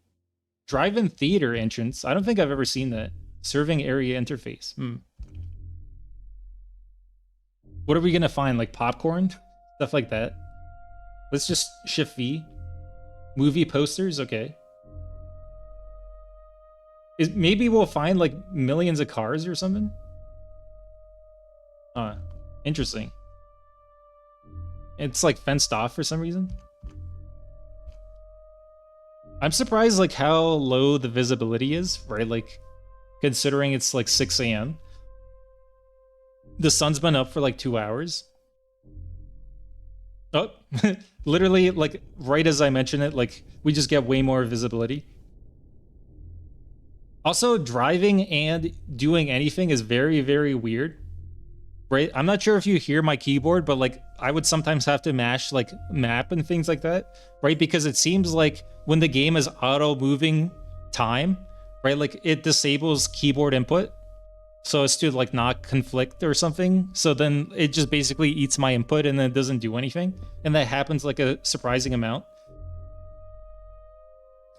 drive-in theater entrance. I don't think I've ever seen that. Serving area interface. What are we gonna find? Like popcorn? Stuff like that. Let's just shift V. Movie posters, okay. Maybe we'll find like millions of cars or something? Interesting. It's like fenced off for some reason. I'm surprised like how low the visibility is, right? Like considering it's like 6 a.m. The sun's been up for like 2 hours. Oh, literally like right as I mentioned it, like we just get way more visibility. Also, driving and doing anything is very, very weird, right? I'm not sure if you hear my keyboard, but like I would sometimes have to mash like map and things like that, right? Because it seems like when the game is auto moving time, right? Like it disables keyboard input so as to like not conflict or something. So then it just basically eats my input and then it doesn't do anything. And that happens like a surprising amount.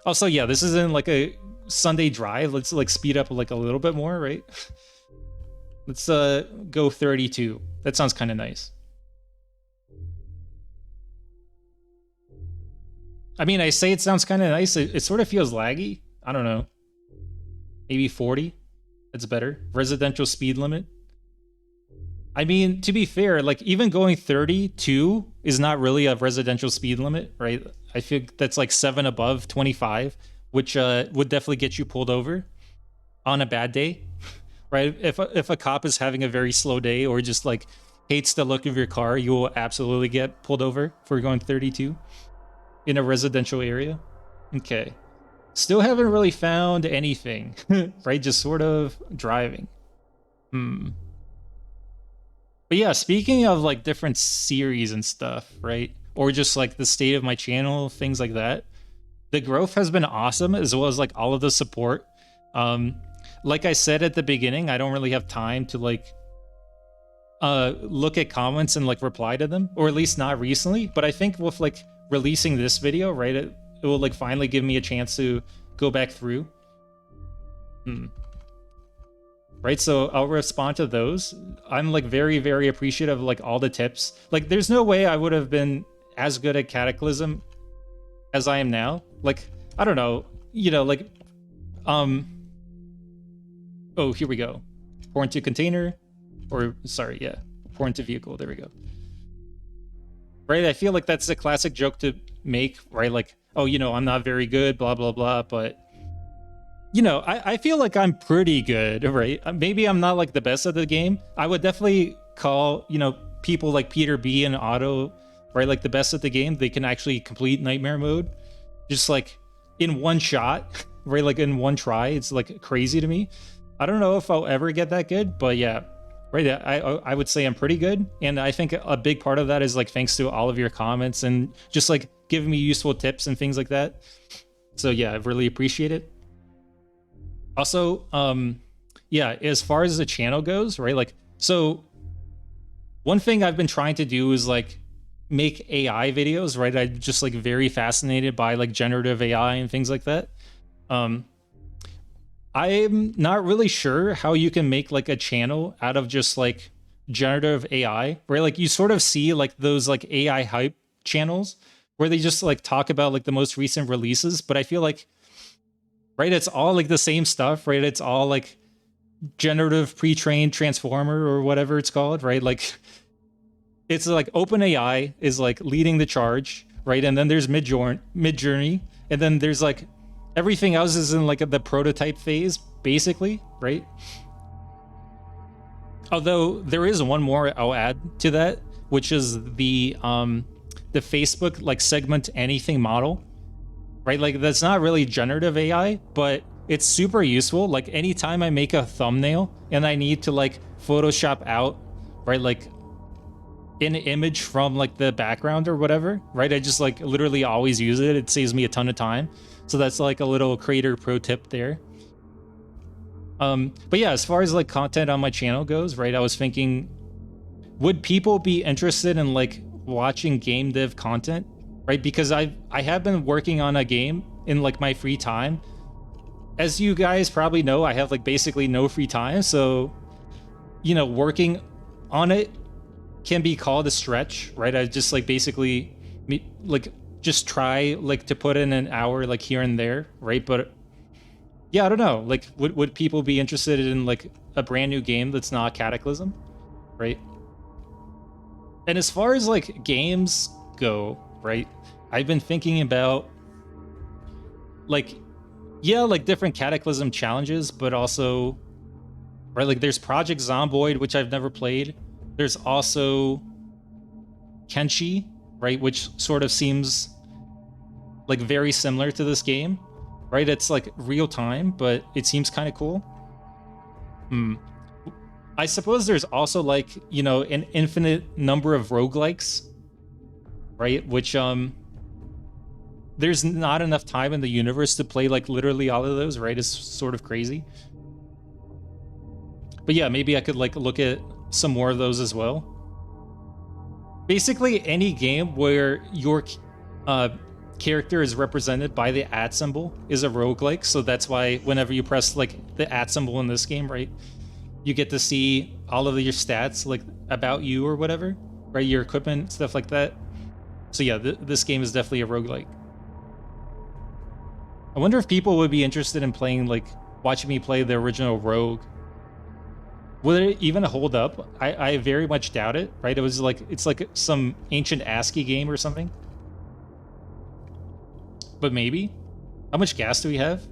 Also, yeah, this isn't like a Sunday drive. Let's like speed up like a little bit more, right? Let's go 32. That sounds kind of nice. I mean, I say it sounds kind of nice. It sort of feels laggy. I don't know. Maybe 40. That's better. Residential speed limit. I mean, to be fair, like even going 32 is not really a residential speed limit, right? I feel that's like 7 above 25, which would definitely get you pulled over on a bad day, right? If a cop is having a very slow day or just like hates the look of your car, you will absolutely get pulled over for going 32 in a residential area. Okay. Still haven't really found anything, right? Just sort of driving. But yeah, speaking of like different series and stuff, right? Or just like the state of my channel, things like that. The growth has been awesome, as well as like all of the support. Like I said at the beginning, I don't really have time to like look at comments and like reply to them, or at least not recently. But I think with like releasing this video, right, it will like finally give me a chance to go back through. Right, so I'll respond to those. I'm like very, very appreciative of like all the tips. Like there's no way I would have been as good at Cataclysm as I am now. Like, I don't know, you know, like, oh, here we go. Pour into container, or sorry, yeah, pour into vehicle, there we go. Right, I feel like that's a classic joke to make, right? Like, oh, you know, I'm not very good, blah, blah, blah, but you know, I feel like I'm pretty good, right? Maybe I'm not like the best at the game. I would definitely call, you know, people like Peter B and Otto, right, like the best at the game. They can actually complete Nightmare Mode just like in one shot, right? Like in one try. It's like crazy to me. I don't know if I'll ever get that good, but yeah, right. I would say I'm pretty good. And I think a big part of that is like thanks to all of your comments and just like giving me useful tips and things like that. So yeah, I really appreciate it. Also, yeah, as far as the channel goes, right? Like, so one thing I've been trying to do is like make AI videos, right? I'm just like very fascinated by like generative AI and things like that. I'm not really sure how you can make like a channel out of just like generative AI, right? Like you sort of see like those like AI hype channels where they just like talk about like the most recent releases, but I feel like, right, it's all like the same stuff, right? It's all like generative pre-trained transformer or whatever it's called, right? Like it's like OpenAI is like leading the charge, right? And then there's Midjourney, and then there's like everything else is in like the prototype phase, basically, right? Although there is one more I'll add to that, which is the Facebook like segment anything model. Right, like that's not really generative AI, but it's super useful. Like anytime I make a thumbnail and I need to like Photoshop out, right, like an image from like the background or whatever, right? I just like literally always use it. It saves me a ton of time. So that's like a little creator pro tip there. But yeah, as far as like content on my channel goes, right, I was thinking, would people be interested in like watching game dev content? Right, because I have been working on a game in like my free time. As you guys probably know, I have like basically no free time, so you know, working on it can be called a stretch, right? I just like basically like just try like to put in an hour like here and there, right? But yeah, I don't know, like would people be interested in like a brand new game that's not Cataclysm, right? And as far as like games go, right, I've been thinking about like, yeah, like different Cataclysm challenges, but also, right, like there's Project Zomboid, which I've never played. There's also Kenshi, right, which sort of seems like very similar to this game, right? It's like real time, but it seems kind of cool. I suppose there's also like, you know, an infinite number of roguelikes, right? Which there's not enough time in the universe to play like literally all of those, right? It's sort of crazy. But yeah, maybe I could like look at some more of those as well. Basically, any game where your character is represented by the @ symbol is a roguelike. So that's why whenever you press like the @ symbol in this game, right, you get to see all of your stats like about you or whatever, right? Your equipment, stuff like that. So yeah, this game is definitely a roguelike. I wonder if people would be interested in playing, like, watching me play the original Rogue. Would it even hold up? I very much doubt it, right? It was like, it's like some ancient ASCII game or something. But maybe. How much gas do we have?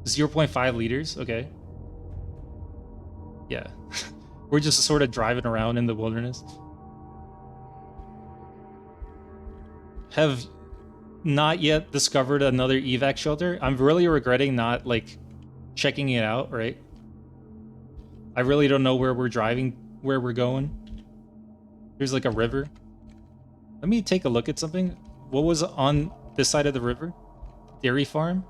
0.5 liters, okay. Yeah. We're just sort of driving around in the wilderness. Have not yet discovered another evac shelter. I'm really regretting not like checking it out, right? I really don't know where we're driving, where we're going. There's like a river. Let me take a look at something. What was on this side of the river? Dairy farm?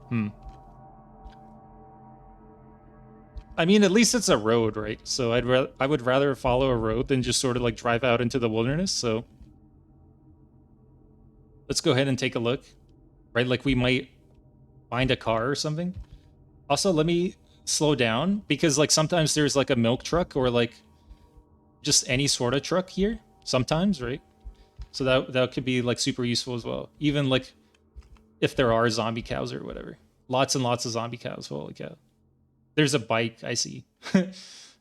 I mean, at least it's a road, right? So I would rather follow a road than just sort of like drive out into the wilderness. So let's go ahead and take a look, right? Like we might find a car or something. Also, let me slow down because like sometimes there's like a milk truck or like just any sort of truck here sometimes, right? So that could be like super useful as well. Even like if there are zombie cows or whatever. Lots and lots of zombie cows. Holy cow. There's a bike, I see.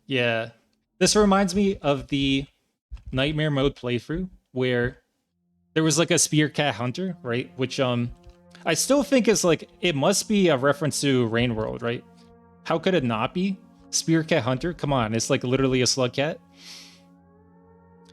Yeah. This reminds me of the Nightmare Mode playthrough where there was like a spear cat hunter, right? Which I still think is like, it must be a reference to Rain World, right? How could it not be? Spear cat hunter? Come on, it's like literally a slug cat.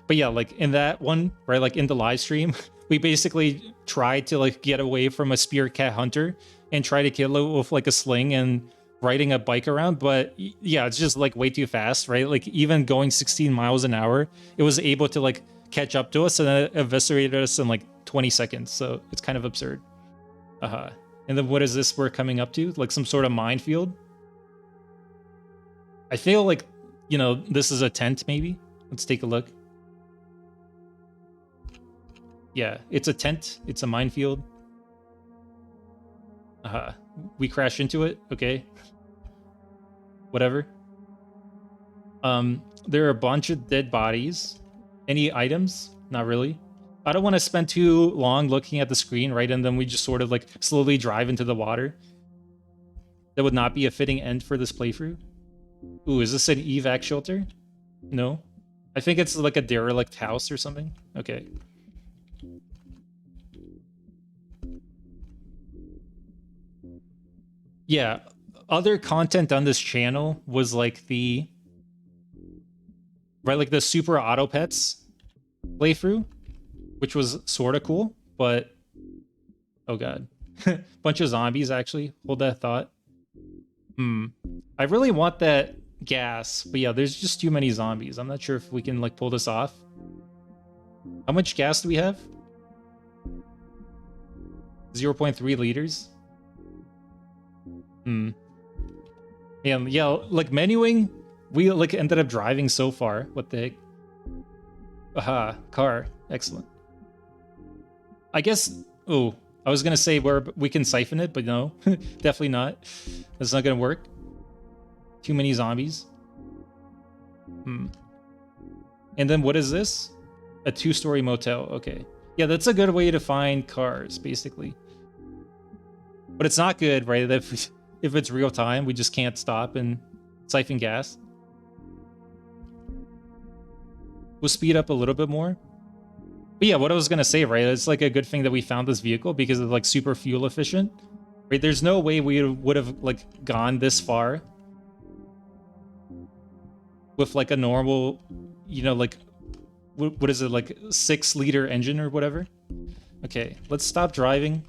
But yeah, like in that one, right, like in the live stream, we basically tried to like get away from a spear cat hunter and try to kill it with like a sling and riding a bike around. But yeah, it's just like way too fast, right? Like even going 16 miles an hour, it was able to like catch up to us and then it eviscerated us in like 20 seconds. So it's kind of absurd. And then what is this we're coming up to? Like some sort of minefield? I feel like, you know, this is a tent maybe. Let's take a look. Yeah, it's a tent. It's a minefield. We crash into it. Okay. Whatever. There are a bunch of dead bodies. Any items? Not really. I don't want to spend too long looking at the screen, right? And then we just sort of like slowly drive into the water. That would not be a fitting end for this playthrough. Ooh, is this an evac shelter? No. I think it's like a derelict house or something. Okay. Yeah, other content on this channel was like the... right, like the Super Auto Pets playthrough, which was sort of cool, but... oh god. Bunch of zombies, actually. Hold that thought. I really want that gas, but yeah, there's just too many zombies. I'm not sure if we can like pull this off. How much gas do we have? 0.3 liters. Yeah, like menuing, we like ended up driving so far. What the heck? Aha, car. Excellent. I guess, oh, I was gonna say where we can siphon it, but no, definitely not. That's not gonna work. Too many zombies. And then what is this? A 2-story motel. Okay. Yeah, that's a good way to find cars, basically. But it's not good, right? If it's real time, we just can't stop and siphon gas. We'll speed up a little bit more. But yeah, what I was gonna say, right? It's like a good thing that we found this vehicle because it's like super fuel efficient. Right? There's no way we would have like gone this far with like a normal, you know, like what is it, like 6-liter engine or whatever. Okay, let's stop driving,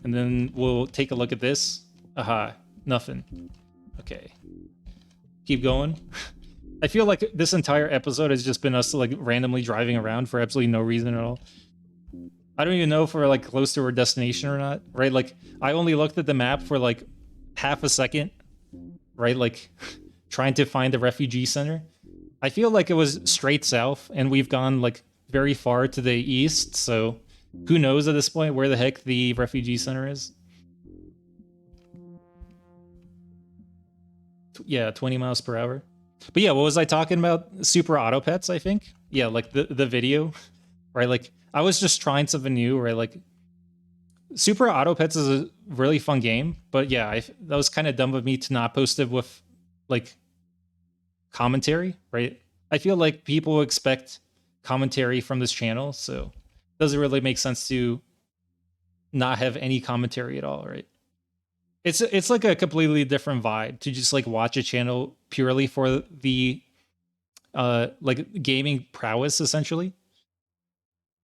and then we'll take a look at this. Aha, nothing. Okay, keep going. I feel like this entire episode has just been us like randomly driving around for absolutely no reason at all. I don't even know if we're like close to our destination or not, right? Like I only looked at the map for like half a second, right? Like trying to find the refugee center. I feel like it was straight south, and we've gone like very far to the east, so who knows at this point where the heck the refugee center is. Yeah, 20 miles per hour. But yeah, what was I talking about? Super Auto Pets, I think? Yeah, like the video, right? Like I was just trying something new, right? Like Super Auto Pets is a really fun game, but yeah, that was kind of dumb of me to not post it with like commentary, right? I feel like people expect commentary from this channel, so it doesn't really make sense to not have any commentary at all, right? It's like a completely different vibe to just like watch a channel purely for the like gaming prowess essentially.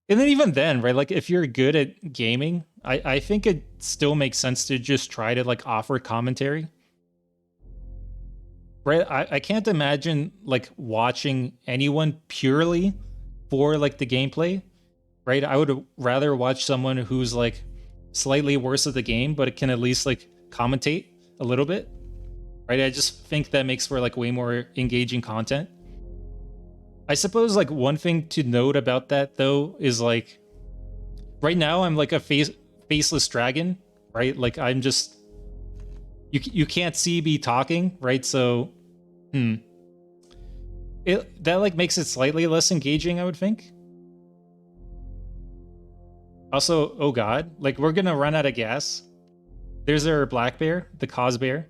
And then even then, right, like if you're good at gaming, I think it still makes sense to just try to like offer commentary. Right? I can't imagine like watching anyone purely for like the gameplay, right? I would rather watch someone who's like slightly worse at the game, but it can at least like commentate a little bit, right? I just think that makes for like way more engaging content. I suppose like one thing to note about that though is like right now I'm like a faceless dragon, right? Like I'm just you can't see me talking, right? So that like makes it slightly less engaging, I would think. Also, oh god, like we're gonna run out of gas. There's our black bear, the cause bear.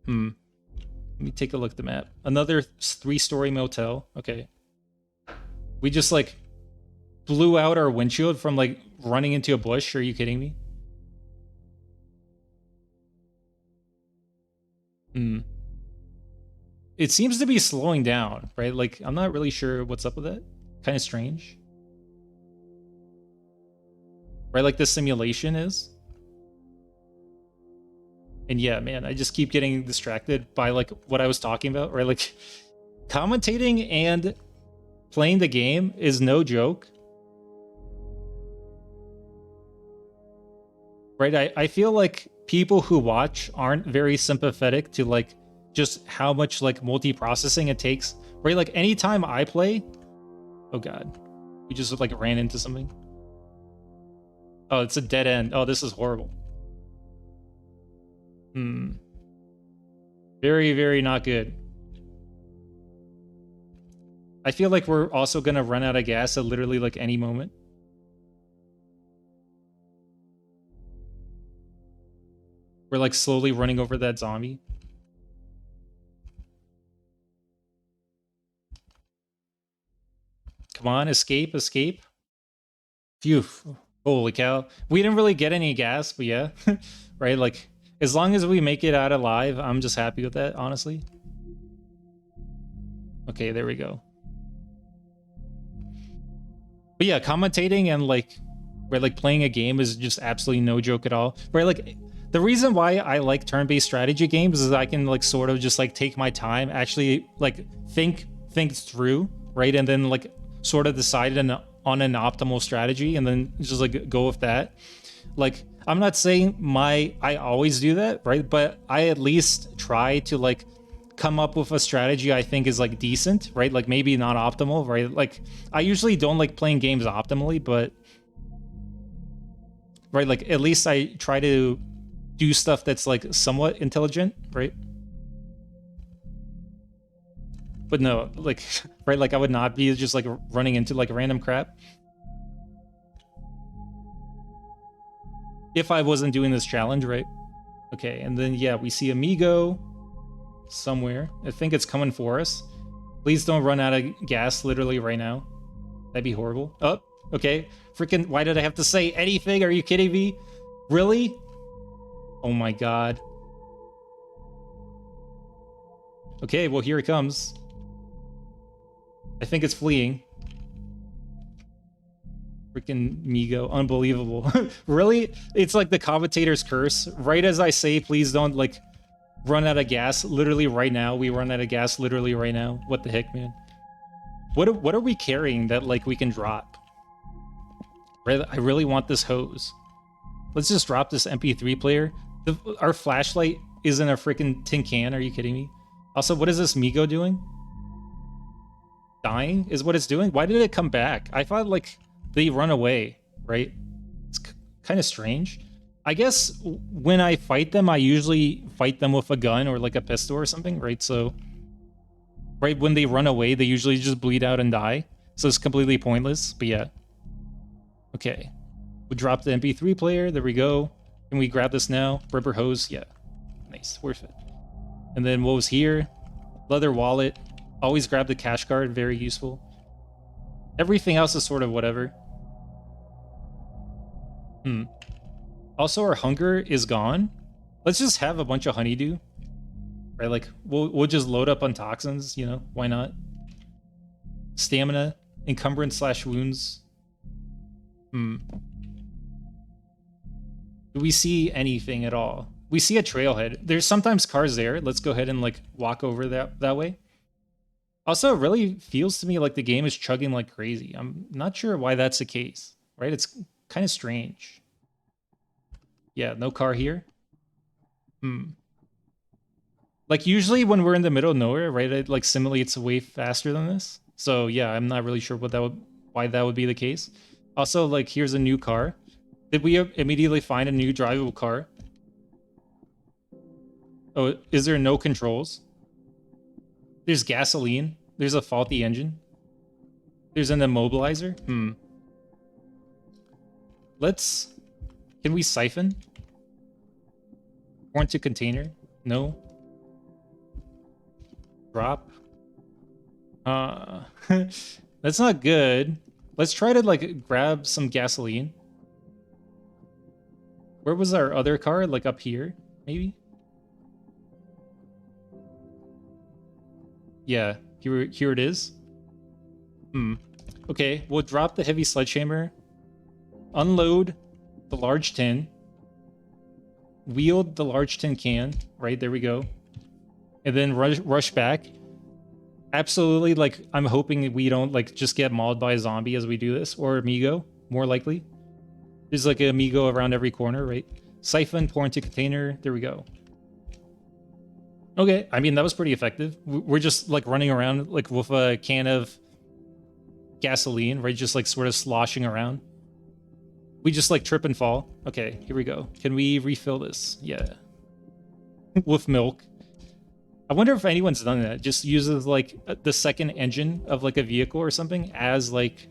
Let me take a look at the map. Another 3-story motel. Okay. We just like blew out our windshield from like running into a bush. Are you kidding me? It seems to be slowing down, right? Like I'm not really sure what's up with it. Kind of strange. Right, like the simulation is. And yeah, man, I just keep getting distracted by like what I was talking about, right? Like commentating and playing the game is no joke. Right? I feel like people who watch aren't very sympathetic to like just how much like multi-processing it takes. Right? Like anytime I play, oh god, we just like ran into something. Oh, it's a dead end. Oh, this is horrible. Very, very not good. I feel like we're also gonna run out of gas at literally like any moment. We're like slowly running over that zombie. Come on, escape, escape. Phew. Holy cow. We didn't really get any gas, but yeah. Right, like as long as we make it out alive, I'm just happy with that, honestly. Okay, there we go. But yeah, commentating and like playing a game is just absolutely no joke at all. Right, like the reason why I like turn-based strategy games is I can like sort of just like take my time, actually like think through, right, and then like sort of decide on an optimal strategy and then just like go with that. Like I'm not saying I always do that, right? But I at least try to like come up with a strategy I think is like decent, right? Like maybe not optimal, right? Like I usually don't like playing games optimally, but right, like at least I try to do stuff that's like somewhat intelligent, right? But no, like right, like I would not be just like running into like random crap if I wasn't doing this challenge, right? Okay, and then yeah, we see Amigo somewhere. I think it's coming for us. Please don't run out of gas literally right now. That'd be horrible. Oh, okay. Freaking, why did I have to say anything? Are you kidding me? Really? Oh my god. Okay, well, here it comes. I think it's fleeing. Freaking Migo, unbelievable. Really? It's like the commentator's curse. Right as I say, please don't, like, run out of gas. Literally right now, we run out of gas literally right now. What the heck, man? What are we carrying that, like, we can drop? I really want this hose. Let's just drop this MP3 player. Our flashlight is in a freaking tin can. Are you kidding me? Also, what is this Migo doing? Dying is what it's doing? Why did it come back? I thought, like, they run away, right? It's kind of strange. I guess when I fight them, I usually fight them with a gun or, like, a pistol or something, right? So, right when they run away, they usually just bleed out and die. So it's completely pointless, but yeah. Okay. We drop the MP3 player. There we go. Can we grab this now? Rubber hose. Yeah. Nice. Worth it. And then what was here? Leather wallet. Always grab the cash card. Very useful. Everything else is sort of whatever. Also, our hunger is gone. Let's just have a bunch of honeydew. Right? Like, we'll just load up on toxins, you know? Why not? Stamina. Encumbrance / wounds. Do we see anything at all? We see a trailhead. There's sometimes cars there. Let's go ahead and, like, walk over that way. Also, it really feels to me like the game is chugging like crazy. I'm not sure why that's the case, right? It's kind of strange. Yeah, no car here. Like, usually when we're in the middle of nowhere, right, it, like, simulates way faster than this. So, yeah, I'm not really sure why that would be the case. Also, like, here's a new car. Did we immediately find a new drivable car? Oh, is there no controls? There's gasoline. There's a faulty engine. There's an immobilizer. Can we siphon? Pour into container? No. Drop. That's not good. Let's try to, like, grab some gasoline. Where was our other car? Like, up here, maybe? Yeah, here it is. Okay, we'll drop the heavy sledgehammer. Unload the large tin. Wield the large tin can. Right, there we go. And then rush back. Absolutely, like, I'm hoping we don't, like, just get mauled by a zombie as we do this. Or Amigo, more likely. There's, like, an Amigo around every corner, right? Siphon, pour into container. There we go. Okay, I mean, that was pretty effective. We're just, like, running around, like, with a can of gasoline, right? Just, like, sort of sloshing around. We just, like, trip and fall. Okay, here we go. Can we refill this? Yeah. With milk. I wonder if anyone's done that. Just uses, like, the second engine of, like, a vehicle or something as, like...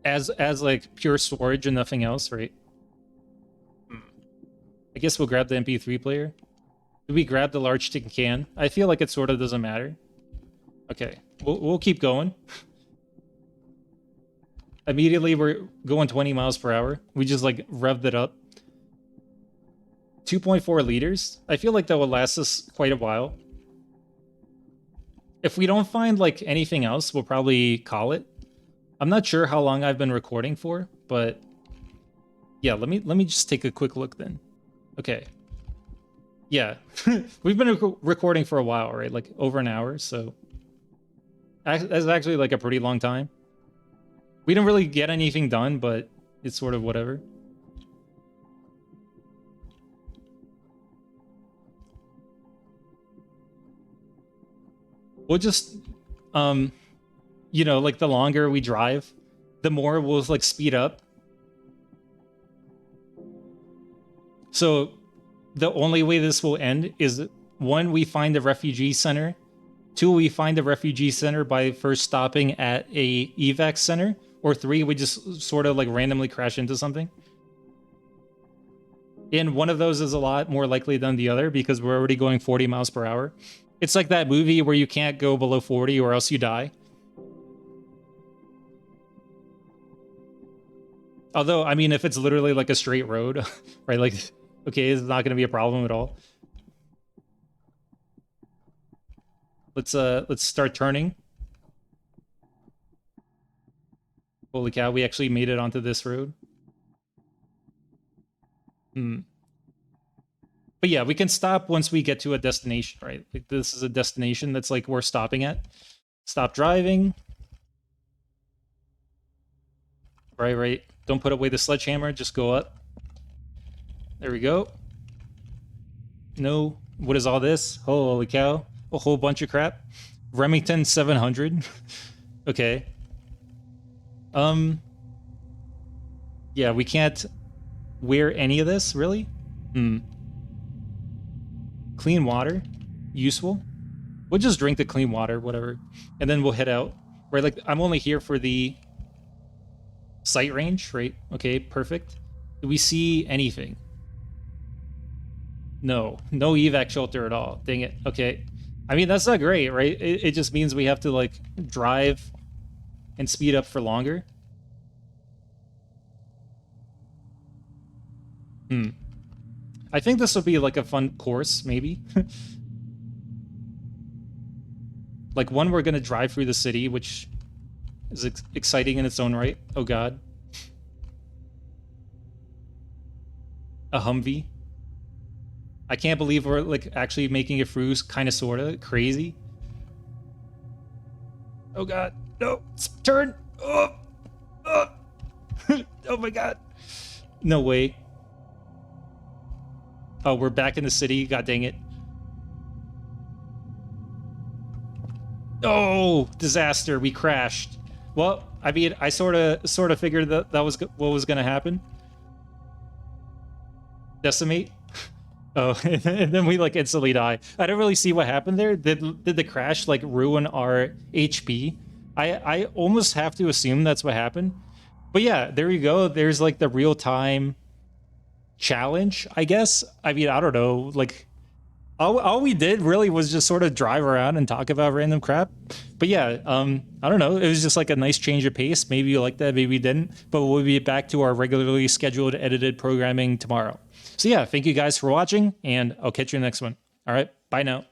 As like, pure storage and nothing else, right? I guess we'll grab the MP3 player. Did we grab the large tin can? I feel like it sort of doesn't matter. Okay, we'll keep going. Immediately, we're going 20 miles per hour. We just, like, revved it up. 2.4 liters. I feel like that will last us quite a while. If we don't find, like, anything else, we'll probably call it. I'm not sure how long I've been recording for, but yeah, let me just take a quick look then. Okay. Yeah, we've been recording for a while, right? Like, over an hour, so that's actually, like, a pretty long time. We didn't really get anything done, but it's sort of whatever. We'll just, you know, like, the longer we drive, the more we'll, like, speed up. So the only way this will end is, 1, we find a refugee center. 2, we find a refugee center by first stopping at a evac center. Or 3, we just sort of, like, randomly crash into something. And one of those is a lot more likely than the other because we're already going 40 miles per hour. It's like that movie where you can't go below 40 or else you die. Although, I mean, if it's literally like a straight road, right? Like, okay, it's not going to be a problem at all. Let's start turning. Holy cow, we actually made it onto this road. But yeah, we can stop once we get to a destination, right? Like this is a destination that's like we're stopping at. Stop driving. Right. Don't put away the sledgehammer, just go up. There we go. No. What is all this? Holy cow. A whole bunch of crap. Remington 700. Okay. Yeah, we can't wear any of this, really? Clean water. Useful. We'll just drink the clean water, whatever. And then we'll head out. Right, like, I'm only here for the sight range, right? Okay, perfect. Do we see anything? No. No evac shelter at all. Dang it. Okay. I mean, that's not great, right? It just means we have to, like, drive and speed up for longer. I think this will be, like, a fun course, maybe. Like, one, we're gonna drive through the city, which is exciting in its own right. Oh, God. A Humvee. I can't believe we're, like, actually making it through, kind of, sort of. Crazy. Oh, God. No. Turn. Oh. Oh. Oh, my God. No way. Oh, we're back in the city. God dang it. Oh, disaster. We crashed. Well, I mean, I sort of figured that was what was going to happen. Decimate. Oh, and then we like instantly die. I don't really see what happened there. Did the crash like ruin our HP? I almost have to assume that's what happened. But yeah, there you go. There's like the real-time challenge, I guess. I mean, I don't know. Like, all we did really was just sort of drive around and talk about random crap. But yeah, I don't know. It was just like a nice change of pace. Maybe you liked that, maybe you didn't. But we'll be back to our regularly scheduled edited programming tomorrow. So yeah, thank you guys for watching, and I'll catch you in the next one. All right, bye now.